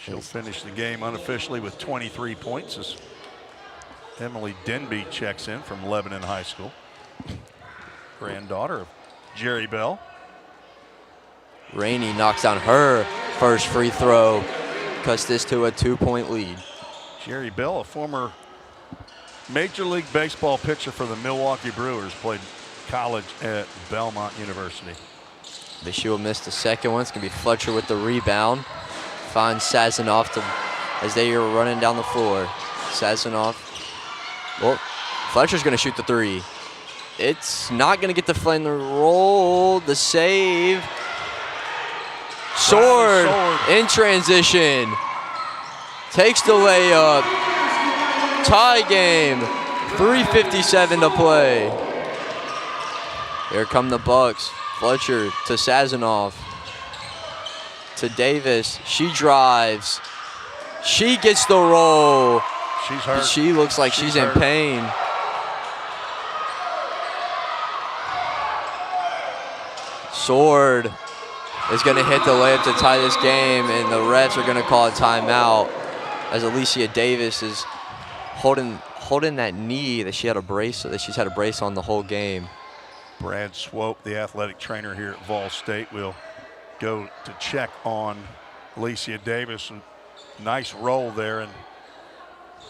[SPEAKER 1] She'll finish the game unofficially with 23 points as Emily Denby checks in from Lebanon High School. Granddaughter of Jerry Bell.
[SPEAKER 2] Rainey knocks down her first free throw, cuts this to a 2-point lead.
[SPEAKER 1] Jerry Bell, a former Major League Baseball pitcher for the Milwaukee Brewers, played college at Belmont University.
[SPEAKER 2] But she will miss the second one. It's going to be Fletcher with the rebound. Finds Sazanoff as they are running down the floor. Sazanoff. Well, Fletcher's going to shoot the three. It's not going to get the flame. The roll, the save. Sword in transition. Takes the layup. Tie game. 3:57 to play. Here come the Bucks. Fletcher to Sazanoff. To Davis. She drives. She gets the roll.
[SPEAKER 1] She's hurt.
[SPEAKER 2] She looks like she's in pain. Sword is going to hit the layup to tie this game, and the refs are going to call a timeout as Alicia Davis is holding that knee that she had a brace, that she's had a brace on the whole game.
[SPEAKER 1] Brad Swope, the athletic trainer here at VolState, will go to check on Alicia Davis. And nice roll there, and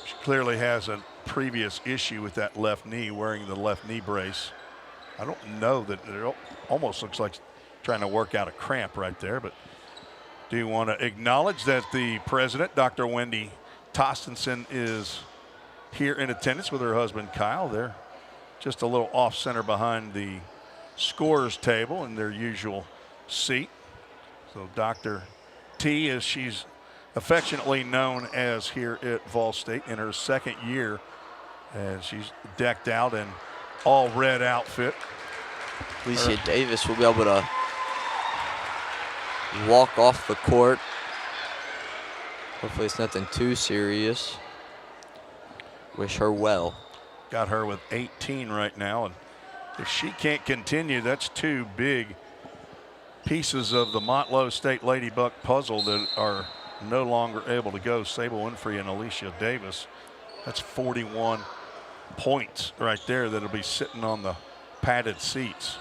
[SPEAKER 1] she clearly has a previous issue with that left knee, wearing the left knee brace. I don't know that it almost looks like trying to work out a cramp right there, but do want to acknowledge that the president, Dr. Wendy Tostenson, is here in attendance with her husband, Kyle. They're just a little off center behind the scorer's table in their usual seat. So Dr. T, as she's affectionately known as here at VolState, in her second year, and she's decked out in all red outfit.
[SPEAKER 2] Alicia Davis will be able to walk off the court. Hopefully it's nothing too serious. Wish her well.
[SPEAKER 1] Got her with 18 right now, and if she can't continue, that's two big pieces of the Motlow State Lady Buck puzzle that are no longer able to go. Sable Winfrey and Alicia Davis. That's 41 points right there that'll be sitting on the padded seats.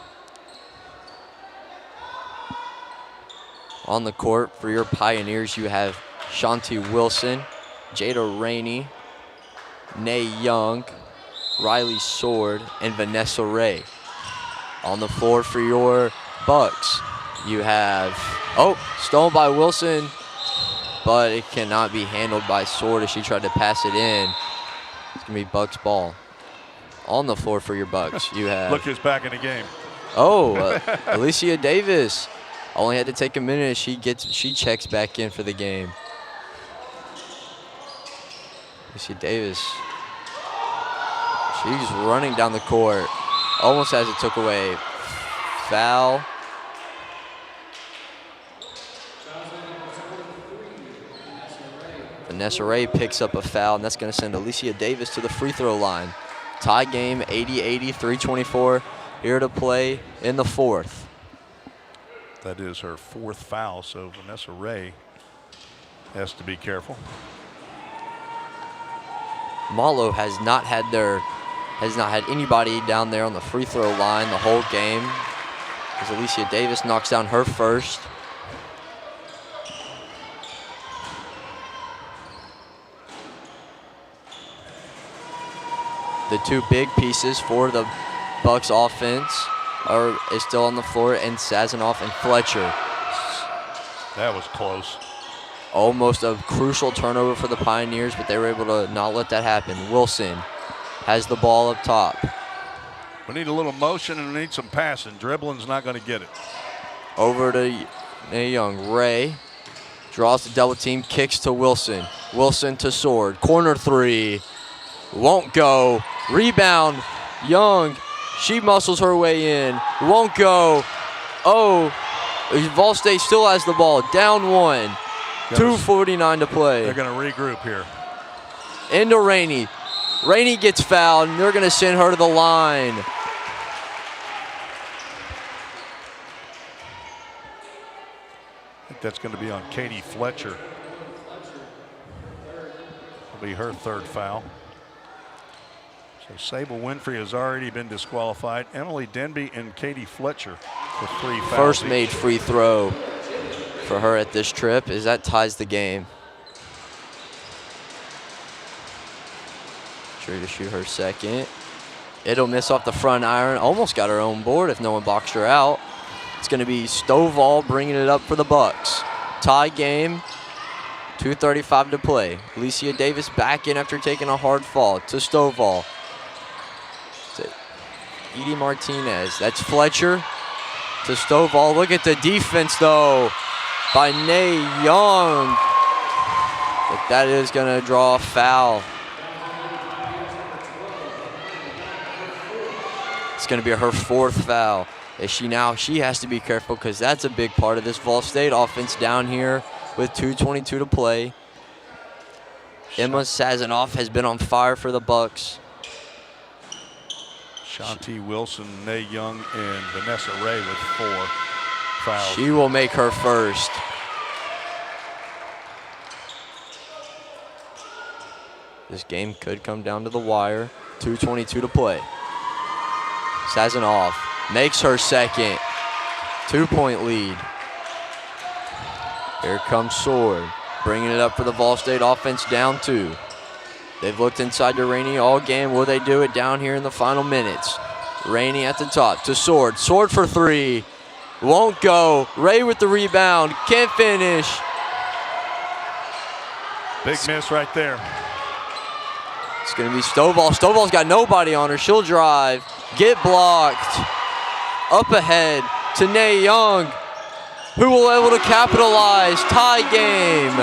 [SPEAKER 2] On the court for your Pioneers, you have Shanti Wilson, Jada Rainey, Nay Young, Riley Sword, and Vanessa Ray. On the floor for your Bucks, you have, stolen by Wilson, but it cannot be handled by Sword as she tried to pass it in. It's gonna be Bucks ball. On the floor for your Bucks, you have.
[SPEAKER 1] Look who's back in the game.
[SPEAKER 2] Alicia Davis. Only had to take a minute. She checks back in for the game. Alicia Davis. She's running down the court. Almost has it took away. Foul. Vanessa Ray picks up a foul, and that's going to send Alicia Davis to the free throw line. Tie game, 80-80, 3:24 here to play in the fourth.
[SPEAKER 1] That is her fourth foul, so Vanessa Ray has to be careful.
[SPEAKER 2] Motlow has not had anybody down there on the free throw line the whole game, as Alicia Davis knocks down her first. The two big pieces for the Bucks offense is still on the floor, and Sazanoff and Fletcher.
[SPEAKER 1] That was close.
[SPEAKER 2] Almost a crucial turnover for the Pioneers, but they were able to not let that happen. Wilson has the ball up top.
[SPEAKER 1] We need a little motion and we need some passing. Dribbling's not going to get it.
[SPEAKER 2] Over to Nay Young. Ray draws the double team, kicks to Wilson. Wilson to Sword. Corner three. Won't go. Rebound. Young. She muscles her way in. Won't go. VolState still has the ball. Down one. 2:49 to play.
[SPEAKER 1] They're going to regroup here.
[SPEAKER 2] Into Rainey. Rainey gets fouled, and they're going to send her to the line.
[SPEAKER 1] I think that's going to be on Katie Fletcher. That'll be her third foul. So Sable Winfrey has already been disqualified. Emily Denby and Katie Fletcher with 3 fouls.
[SPEAKER 2] First
[SPEAKER 1] each.
[SPEAKER 2] made free throw for her at this trip, as that ties the game. Try to shoot her second. It'll miss off the front iron. Almost got her own board if no one boxed her out. It's going to be Stovall bringing it up for the Bucks. Tie game. 2:35 to play. Alicia Davis back in after taking a hard fall to Stovall. To Edie Martinez. That's Fletcher to Stovall. Look at the defense, though, by Nay Young. But that is going to draw a foul. It's going to be her 4th foul. She has to be careful because that's a big part of this VolState offense down here with 2:22 to play. Emma Sazanoff has been on fire for the Bucks.
[SPEAKER 1] Shanti Wilson, Nay Young, and Vanessa Ray with 4 fouls.
[SPEAKER 2] She will make her first. This game could come down to the wire. 2:22 to play. Sazanoff makes her second. 2-point lead. Here comes Sword, bringing it up for the VolState offense, down 2. They've looked inside to Rainey all game. Will they do it down here in the final minutes? Rainey at the top to Sword. Sword for 3. Won't go. Ray with the rebound. Can't finish.
[SPEAKER 1] Big miss right there.
[SPEAKER 2] It's going to be Stovall. Stovall's got nobody on her. She'll drive. Get blocked. Up ahead to Nay Young, who will be able to capitalize. Tie game.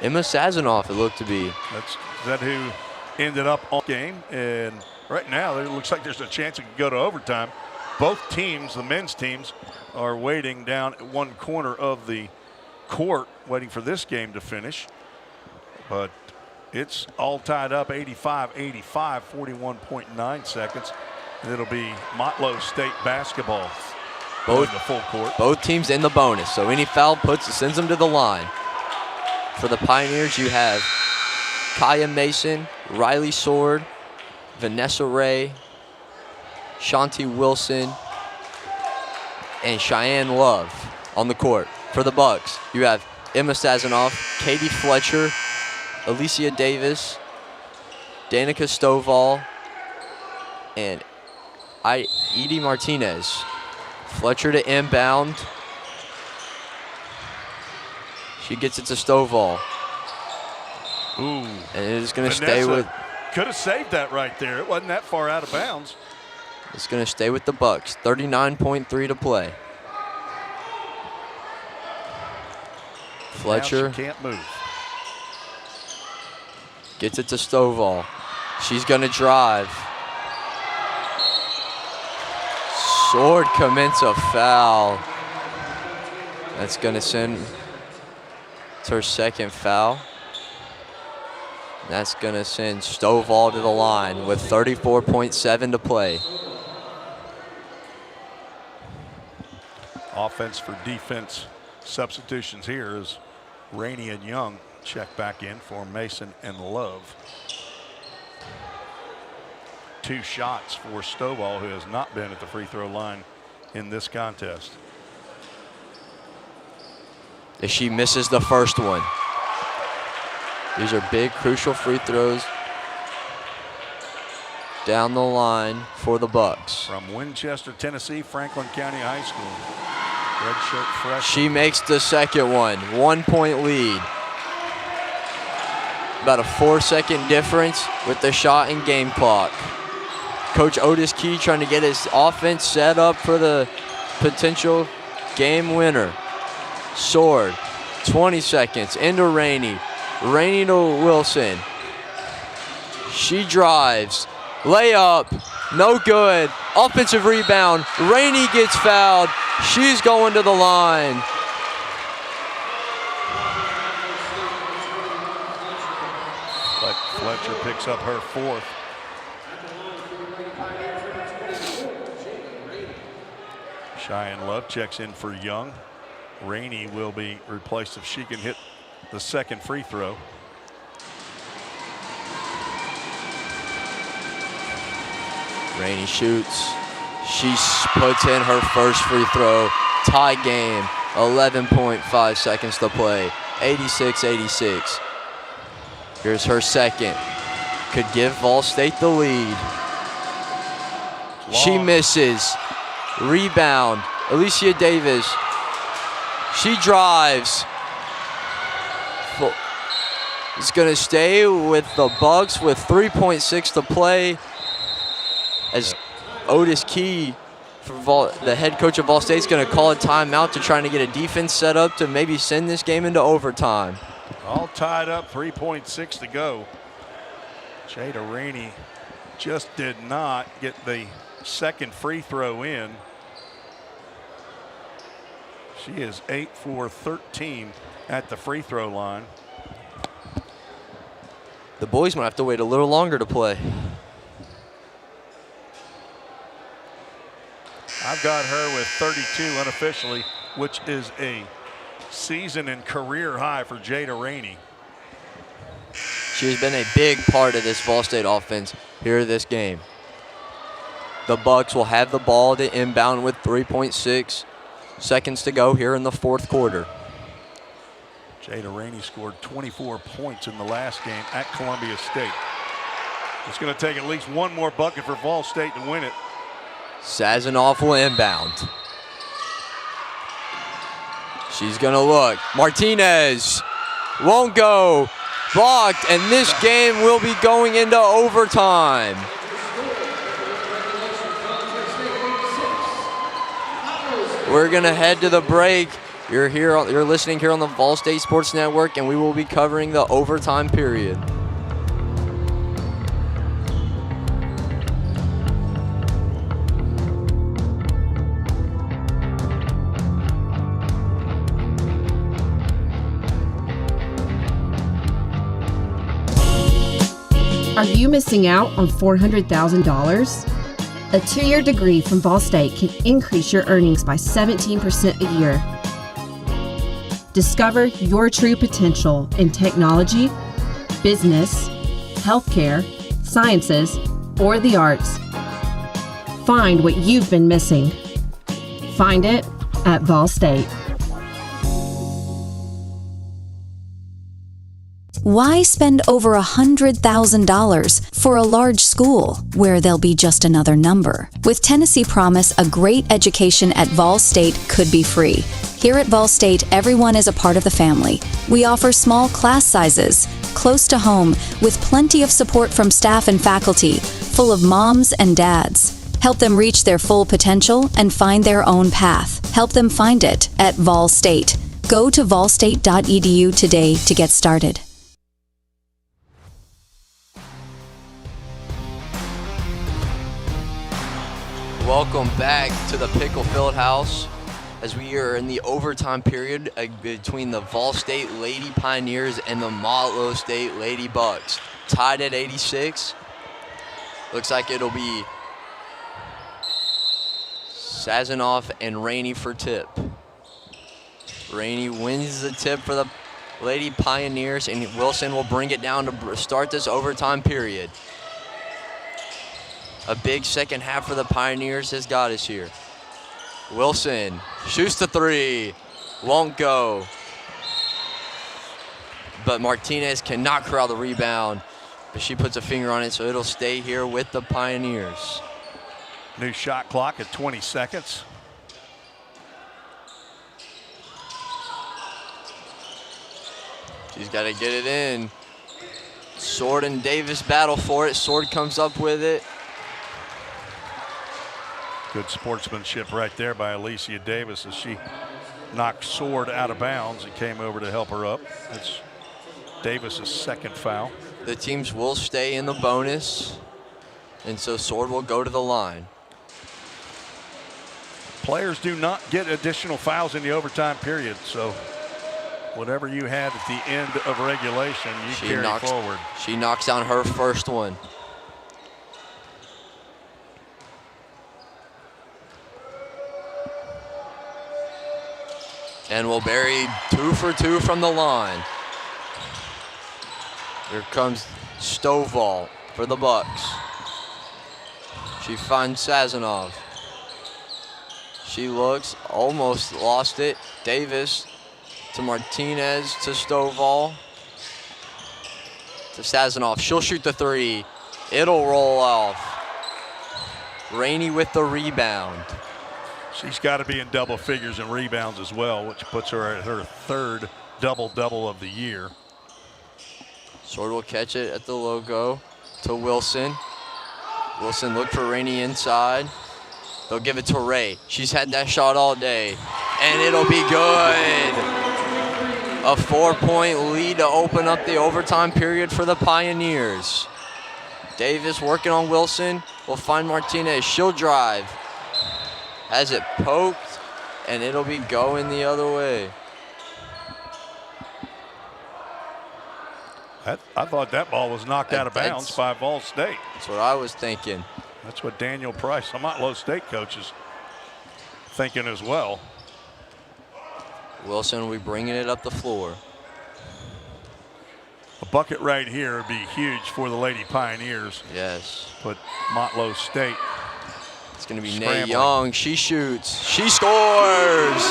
[SPEAKER 2] Emma Sazanoff, it looked to be.
[SPEAKER 1] Is that who ended up on the game? And right now, it looks like there's a chance it could go to overtime. Both teams, the men's teams, are waiting down at one corner of the court, waiting for this game to finish. But it's all tied up, 85-85, 41.9 seconds. And it'll be Motlow State basketball.
[SPEAKER 2] Both
[SPEAKER 1] the full court.
[SPEAKER 2] Both teams in the bonus, so any foul sends them to the line. For the Pioneers, you have Kaya Mason, Riley Sword, Vanessa Ray, Shanti Wilson, and Cheyenne Love on the court. For the Bucks, you have Emma Sazanoff, Katie Fletcher, Alicia Davis, Danica Stovall, and Edie Martinez. Fletcher to inbound. She gets it to Stovall.
[SPEAKER 1] Ooh.
[SPEAKER 2] And it is going to stay with.
[SPEAKER 1] Could have saved that right there. It wasn't that far out of bounds.
[SPEAKER 2] It's going to stay with the Bucks. 39.3 to play. Fletcher
[SPEAKER 1] now she can't move.
[SPEAKER 2] Gets it to Stovall. She's going to drive. Sword commits a foul. That's going to send. It's her second foul. That's going to send Stovall to the line with 34.7 to play.
[SPEAKER 1] Offense for defense substitutions here as Rainey and Young check back in for Mason and Love. 2 shots for Stovall, who has not been at the free throw line in this contest.
[SPEAKER 2] If she misses the first one. These are big, crucial free throws down the line for the Bucks.
[SPEAKER 1] From Winchester, Tennessee, Franklin County High School. Redshirt freshman.
[SPEAKER 2] She makes the second one. 1-point lead. About a 4-second difference with the shot and game clock. Coach Otis Key trying to get his offense set up for the potential game winner. Sword, 20 seconds into Rainey. Rainey to Wilson. She drives. Layup, no good. Offensive rebound. Rainey gets fouled. She's going to the line.
[SPEAKER 1] Fletcher picks up her 4th. Cheyenne Love checks in for Young. Rainey will be replaced if she can hit the second free throw.
[SPEAKER 2] Rainey shoots. She puts in her first free throw. Tie game. 11.5 seconds to play. 86-86. Here's her second. Could give VolState the lead. She misses. Rebound. Alicia Davis. She drives. It's going to stay with the Bucks with 3.6 to play. As Otis Key, the head coach of VolState, is going to call a timeout to try to get a defense set up to maybe send this game into overtime.
[SPEAKER 1] All tied up, 3.6 to go. Jada Rainey just did not get the second free throw in. She is 8 for 13 at the free throw line.
[SPEAKER 2] The boys might have to wait a little longer to play.
[SPEAKER 1] I've got her with 32 unofficially, which is a season and career high for Jada Rainey.
[SPEAKER 2] She has been a big part of this VolState offense here this game. The Bucks will have the ball to inbound with 3.6 seconds to go here in the fourth quarter.
[SPEAKER 1] Jada Rainey scored 24 points in the last game at Columbia State. It's going to take at least one more bucket for VolState to win it.
[SPEAKER 2] Sazanoff will inbound. She's going to look. Martinez won't go. Blocked, and this game will be going into overtime. We're going to head to the break. You're listening here on the VolState Sports Network, and we will be covering the overtime period.
[SPEAKER 6] Are you missing out on $400,000? A 2-year degree from VolState can increase your earnings by 17% a year. Discover your true potential in technology, business, healthcare, sciences, or the arts. Find what you've been missing. Find it at VolState.
[SPEAKER 18] Why spend over $100,000 for a large school where they'll be just another number? With Tennessee Promise, a great education at VolState could be free. Here at VolState, everyone is a part of the family. We offer small class sizes, close to home, with plenty of support from staff and faculty, full of moms and dads. Help them reach their full potential and find their own path. Help them find it at VolState. Go to volstate.edu today to get started.
[SPEAKER 2] Welcome back to the Pickle Fieldhouse as we are in the overtime period between the VolState Lady Pioneers and the Motlow State Lady Bucks. Tied at 86. Looks like it'll be Sazanoff and Rainey for tip. Rainey wins the tip for the Lady Pioneers, and Wilson will bring it down to start this overtime period. A big second half for the Pioneers has got us here. Wilson shoots the three, won't go. But Martinez cannot corral the rebound, but she puts a finger on it, so it'll stay here with the Pioneers.
[SPEAKER 1] New shot clock at 20 seconds.
[SPEAKER 2] She's got to get it in. Sword and Davis battle for it. Sword comes up with it.
[SPEAKER 1] Good sportsmanship right there by Alicia Davis as she knocked Sword out of bounds and came over to help her up. That's Davis's second foul.
[SPEAKER 2] The teams will stay in the bonus, and so Sword will go to the line.
[SPEAKER 1] Players do not get additional fouls in the overtime period, so whatever you had at the end of regulation, you carry forward.
[SPEAKER 2] She knocks down her first one. And will bury 2 for 2 from the line. Here comes Stovall for the Bucks. She finds Sazonov. She looks, almost lost it. Davis to Martinez to Stovall to Sazonov. She'll shoot the three. It'll roll off. Rainey with the rebound.
[SPEAKER 1] She's got to be in double figures in rebounds as well, which puts her at her third double-double of the year.
[SPEAKER 2] Sword will catch it at the logo to Wilson. Wilson looked for Rainey inside. They'll give it to Ray. She's had that shot all day, and it'll be good. A 4-point lead to open up the overtime period for the Pioneers. Davis working on Wilson. Will find Martinez. She'll drive. Has it poked, and it'll be going the other way.
[SPEAKER 1] I thought that ball was knocked out of bounds by VolState.
[SPEAKER 2] That's what I was thinking.
[SPEAKER 1] That's what Daniel Price, the Motlow State coach, is thinking as well.
[SPEAKER 2] Wilson will be bringing it up the floor.
[SPEAKER 1] A bucket right here would be huge for the Lady Pioneers.
[SPEAKER 2] Yes.
[SPEAKER 1] But Motlow State.
[SPEAKER 2] It's going to be Nay Young. She shoots. She scores.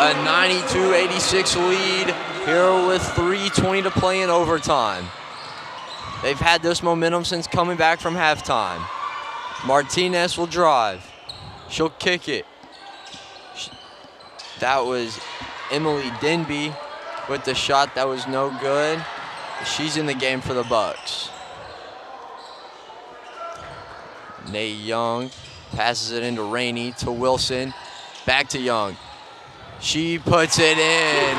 [SPEAKER 2] A 92-86 lead here with 3:20 to play in overtime. They've had this momentum since coming back from halftime. Martinez will drive. She'll kick it. That was Emily Denby with the shot that was no good. She's in the game for the Bucks. Nay Young passes it into Rainey to Wilson. Back to Young. She puts it in.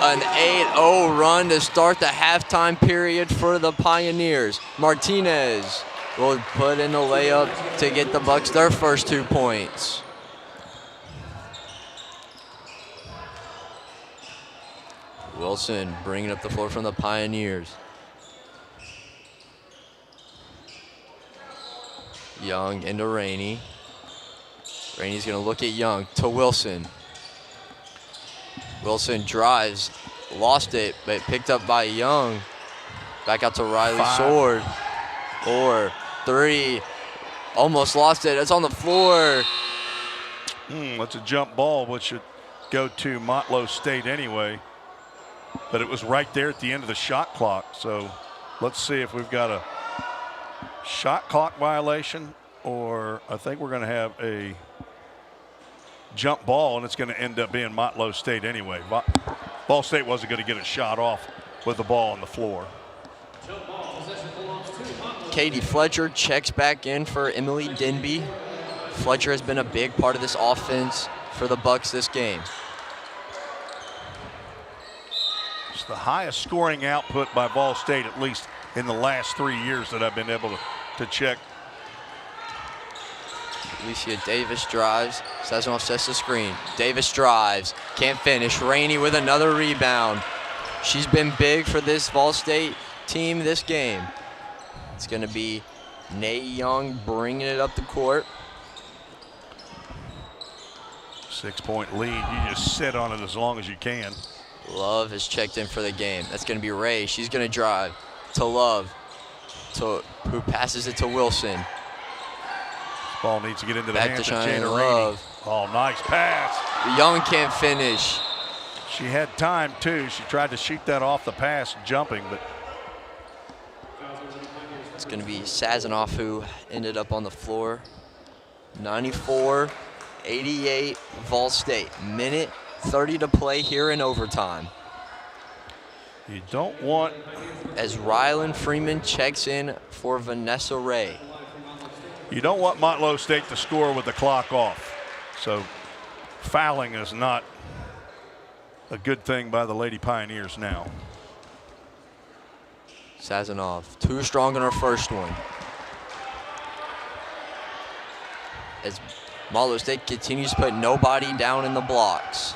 [SPEAKER 2] An 8-0 run to start the halftime period for the Pioneers. Martinez will put in a layup to get the Bucks their first 2 points. Wilson bringing up the floor from the Pioneers. Young into Rainey. Rainey's gonna look at Young to Wilson. Wilson drives, lost it, but picked up by Young. Back out to Riley Sword. 4, 3, almost lost it. It's on the floor.
[SPEAKER 1] That's a jump ball, which should go to Motlow State anyway. But it was right there at the end of the shot clock. So let's see if we've got a shot clock violation, or I think we're going to have a jump ball, and it's going to end up being Motlow State anyway. VolState wasn't going to get a shot off with the ball on the floor.
[SPEAKER 2] Katie Fletcher checks back in for Emily Denby. Fletcher has been a big part of this offense for the Bucks this game.
[SPEAKER 1] It's the highest scoring output by VolState, at least in the last 3 years that I've been able to check.
[SPEAKER 2] Alicia Davis drives. Sazonov sets the screen. Davis drives. Can't finish. Rainey with another rebound. She's been big for this VolState team this game. It's going to be Nay Young bringing it up the court.
[SPEAKER 1] 6-point lead. You just sit on it as long as you can.
[SPEAKER 2] Love has checked in for the game. That's going to be Ray. She's going to drive to Love, who passes it to Wilson.
[SPEAKER 1] Ball needs to get into the
[SPEAKER 2] Back
[SPEAKER 1] hands
[SPEAKER 2] to
[SPEAKER 1] of
[SPEAKER 2] Cheyenne
[SPEAKER 1] Jana
[SPEAKER 2] Love.
[SPEAKER 1] Rainey. Oh, nice pass.
[SPEAKER 2] Young can't finish.
[SPEAKER 1] She had time, too. She tried to shoot that off the pass, jumping, but
[SPEAKER 2] it's going to be Sazonov who ended up on the floor. 94-88 VolState. Minute 30 to play here in overtime.
[SPEAKER 1] You don't want...
[SPEAKER 2] As Rylan Freeman checks in for Vanessa Ray.
[SPEAKER 1] You don't want Motlow State to score with the clock off. So fouling is not a good thing by the Lady Pioneers now.
[SPEAKER 2] Sazonov, too strong in her first one. As Motlow State continues to put nobody down in the blocks.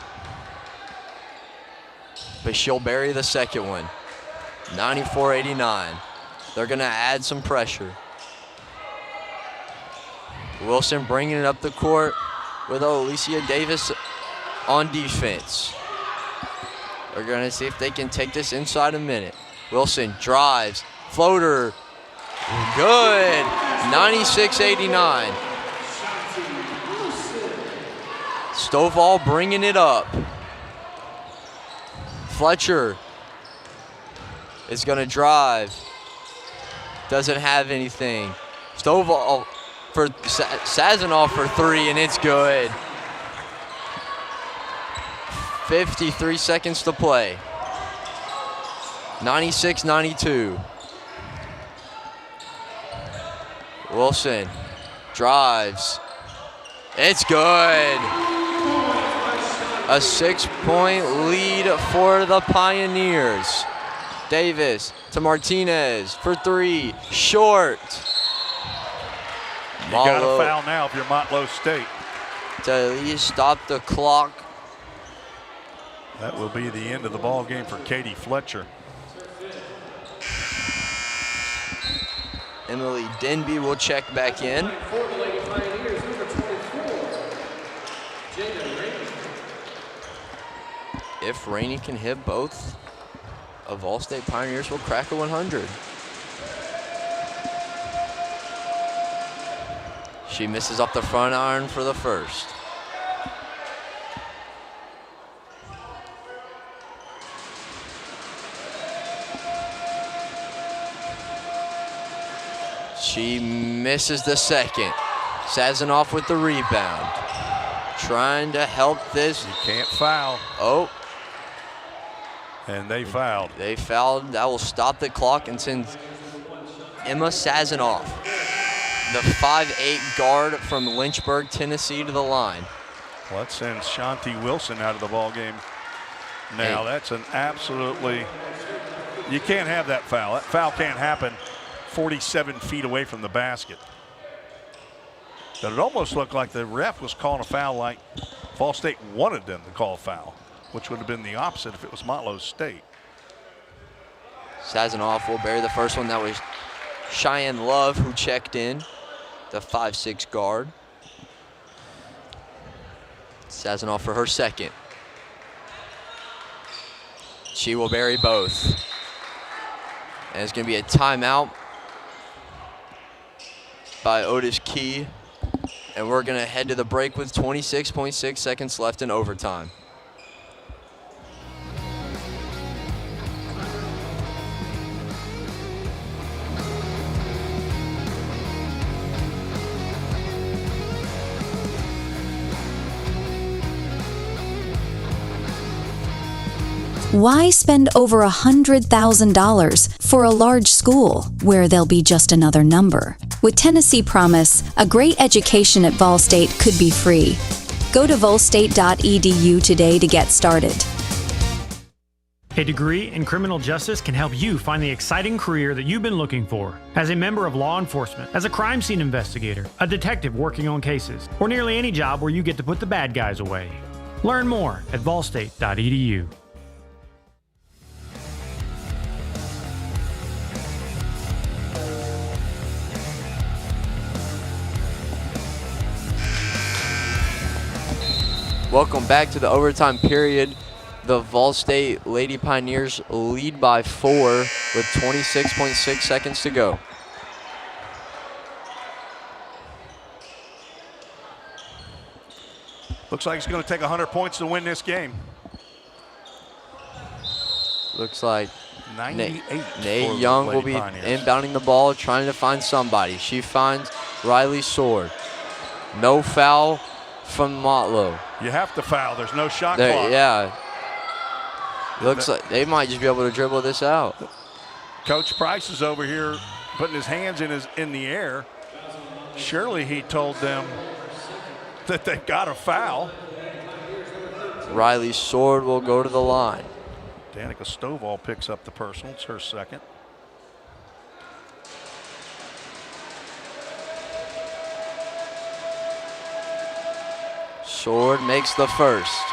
[SPEAKER 2] But she'll bury the second one. 94-89. They're going to add some pressure. Wilson bringing it up the court with Alicia Davis on defense. They're going to see if they can take this inside a minute. Wilson drives. Floater. Good. 96-89. Stovall bringing it up. Fletcher is going to drive. Doesn't have anything. Stovall for Sazanoff for three, and it's good. 53 seconds to play. 96-92. Wilson drives. It's good. A 6-point lead for the Pioneers. Davis to Martinez for three. Short.
[SPEAKER 1] You got a foul now if you're Motlow State.
[SPEAKER 2] To at least stop the clock.
[SPEAKER 1] That will be the end of the ball game for Katie Fletcher.
[SPEAKER 2] Emily Denby will check back in. If Rainey can hit both, of VolState Pioneers will crack a 100. She misses up the front iron for the first. She misses the second. Sazanoff with the rebound. Trying to help this.
[SPEAKER 1] You can't foul.
[SPEAKER 2] Oh.
[SPEAKER 1] And they fouled.
[SPEAKER 2] They fouled. That will stop the clock and send Emma Sazanoff, the 5'8" guard from Lynchburg, Tennessee, to the line.
[SPEAKER 1] Well, that sends Shanti Wilson out of the ball game. Now, that's an absolutely, you can't have that foul. That foul can't happen 47 feet away from the basket. But it almost looked like the ref was calling a foul like VolState wanted them to call a foul, which would have been the opposite if it was Motlow State.
[SPEAKER 2] Sazanoff will bury the first one. That was Cheyenne Love who checked in, the 5'6" guard. Sazanoff for her second. She will bury both. And it's going to be a timeout by Otis Key. And we're going to head to the break with 26.6 seconds left in overtime.
[SPEAKER 18] Why spend over $100,000 for a large school where they'll be just another number? With Tennessee Promise, a great education at VolState could be free. Go to volstate.edu today to get started.
[SPEAKER 12] A degree in criminal justice can help you find the exciting career that you've been looking for. As a member of law enforcement, as a crime scene investigator, a detective working on cases, or nearly any job where you get to put the bad guys away. Learn more at volstate.edu.
[SPEAKER 2] Welcome back to the overtime period. The VolState Lady Pioneers lead by 4 with 26.6 seconds to go.
[SPEAKER 1] Looks like it's going to take 100 points to win this game.
[SPEAKER 2] Looks like
[SPEAKER 1] 98.
[SPEAKER 2] Nate Young will be inbounding the ball, trying to find somebody. She finds Riley Sword. No foul from Motlow.
[SPEAKER 1] You have to foul. There's no shot clock.
[SPEAKER 2] Yeah. Looks like they might just be able to dribble this out.
[SPEAKER 1] Coach Price is over here putting his hands in the air. Surely he told them that they've got a foul.
[SPEAKER 2] Riley Sword will go to the line.
[SPEAKER 1] Danica Stovall picks up the personal. It's her second.
[SPEAKER 2] Sword makes the first.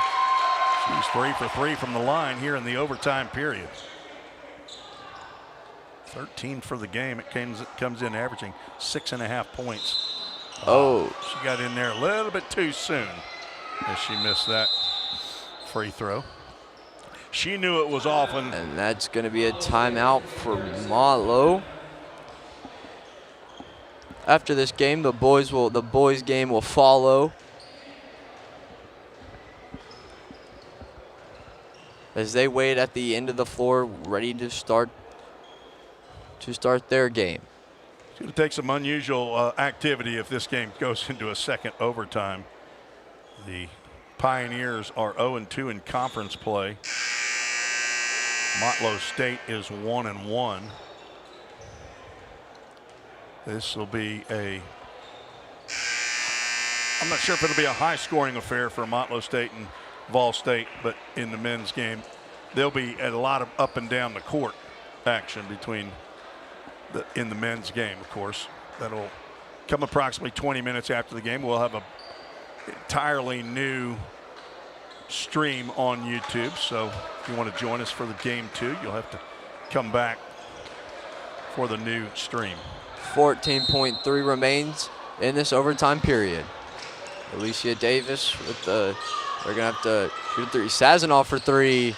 [SPEAKER 1] She's 3 for 3 from the line here in the overtime period. 13 for the game. It comes in averaging 6.5 points.
[SPEAKER 2] Oh.
[SPEAKER 1] She got in there a little bit too soon as she missed that free throw. She knew it was off.
[SPEAKER 2] And that's going to be a timeout for Motlow. After this game, the boys game will follow as they wait at the end of the floor, ready to start their game.
[SPEAKER 1] It's going to take some unusual activity if this game goes into a second overtime. The Pioneers are 0-2 in conference play. Motlow State is 1-1. This will be I'm not sure if it'll be a high-scoring affair for Motlow State and VolState, but in the men's game, there'll be a lot of up and down the court action in the men's game, of course. That'll come approximately 20 minutes after the game. We'll have an entirely new stream on YouTube, so if you want to join us for the game 2, you'll have to come back for the new stream.
[SPEAKER 2] 14.3 remains in this overtime period. Alicia Davis with they're gonna have to shoot a 3. Sazanoff for 3.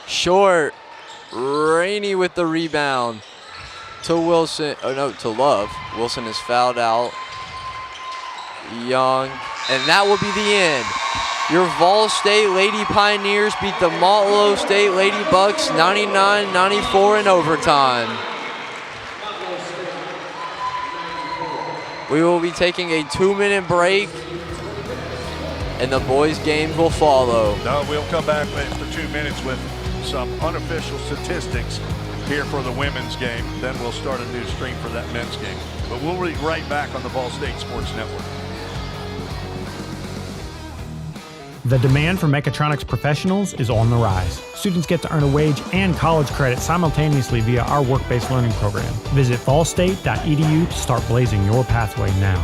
[SPEAKER 2] Short. Rainey with the rebound to Wilson. Oh no, to Love. Wilson is fouled out. Young, and that will be the end. Your VolState Lady Pioneers beat the Motlow State Lady Bucks 99-94 in overtime. We will be taking a 2-minute break, and the boys' games will follow.
[SPEAKER 1] No, we'll come back for 2 minutes with some unofficial statistics here for the women's game. Then we'll start a new stream for that men's game. But we'll be right back on the VolState Sports Network.
[SPEAKER 12] The demand for mechatronics professionals is on the rise. Students get to earn a wage and college credit simultaneously via our work-based learning program. Visit volstate.edu to start blazing your pathway now.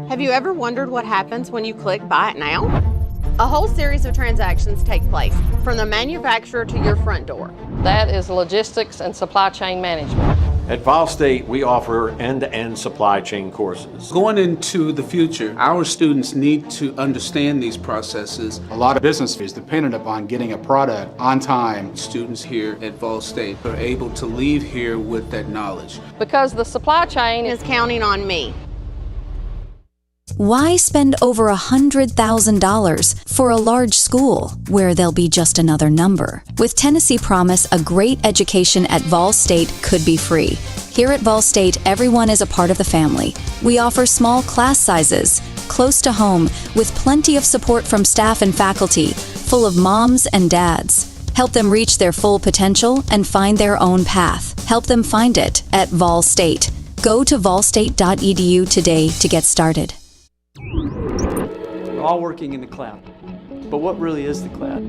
[SPEAKER 7] Have you ever wondered what happens when you click Buy It Now? A whole series of transactions take place, from the manufacturer to your front door.
[SPEAKER 8] That is logistics and supply chain management.
[SPEAKER 3] At VolState, we offer end-to-end supply chain courses.
[SPEAKER 10] Going into the future, our students need to understand these processes.
[SPEAKER 11] A lot of business is dependent upon getting a product on time.
[SPEAKER 10] Students here at VolState are able to leave here with that knowledge.
[SPEAKER 8] Because the supply chain
[SPEAKER 7] is counting on me.
[SPEAKER 18] Why spend over $100,000 for a large school where they'll be just another number? With Tennessee Promise, a great education at VolState could be free. Here at VolState, everyone is a part of the family. We offer small class sizes, close to home, with plenty of support from staff and faculty, full of moms and dads. Help them reach their full potential and find their own path. Help them find it at VolState. Go to volstate.edu today to get started.
[SPEAKER 5] We're all working in the cloud. But what really is the cloud?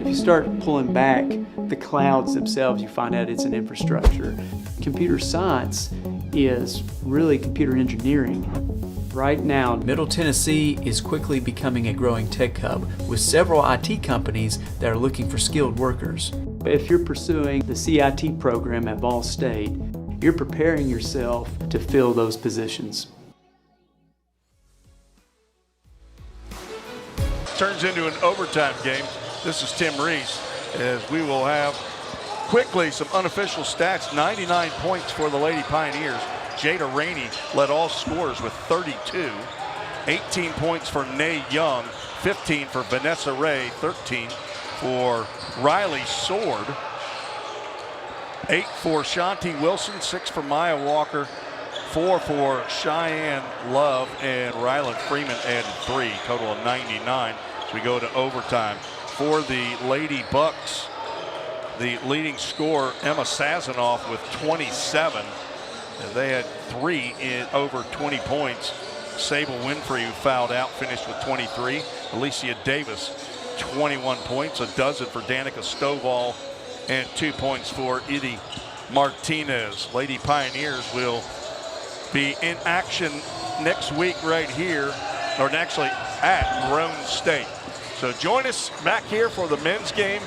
[SPEAKER 5] If you start pulling back the clouds themselves, you find out it's an infrastructure. Computer science is really computer engineering. Right now,
[SPEAKER 14] Middle Tennessee is quickly becoming a growing tech hub with several IT companies that are looking for skilled workers.
[SPEAKER 5] If you're pursuing the CIT program at VolState, you're preparing yourself to fill those positions.
[SPEAKER 1] Turns into an overtime game. This is Tim Reese, as we will have quickly some unofficial stats. 99 points for the Lady Pioneers. Jada Rainey led all scorers with 32. 18 points for Nay Young, 15 for Vanessa Ray, 13 for Riley Sword, 8 for Shanti Wilson, 6 for Maya Walker, 4 for Cheyenne Love, and Ryland Freeman added 3, total of 99. So we go to overtime. For the Lady Bucks, the leading scorer, Emma Sazanoff, with 27. They had 3 in over 20 points. Sable Winfrey, who fouled out, finished with 23. Alicia Davis, 21 points, a dozen for Danica Stovall, and 2 points for Edie Martinez. Lady Pioneers will be in action next week right here, or actually at Roan State. So join us back here for the men's game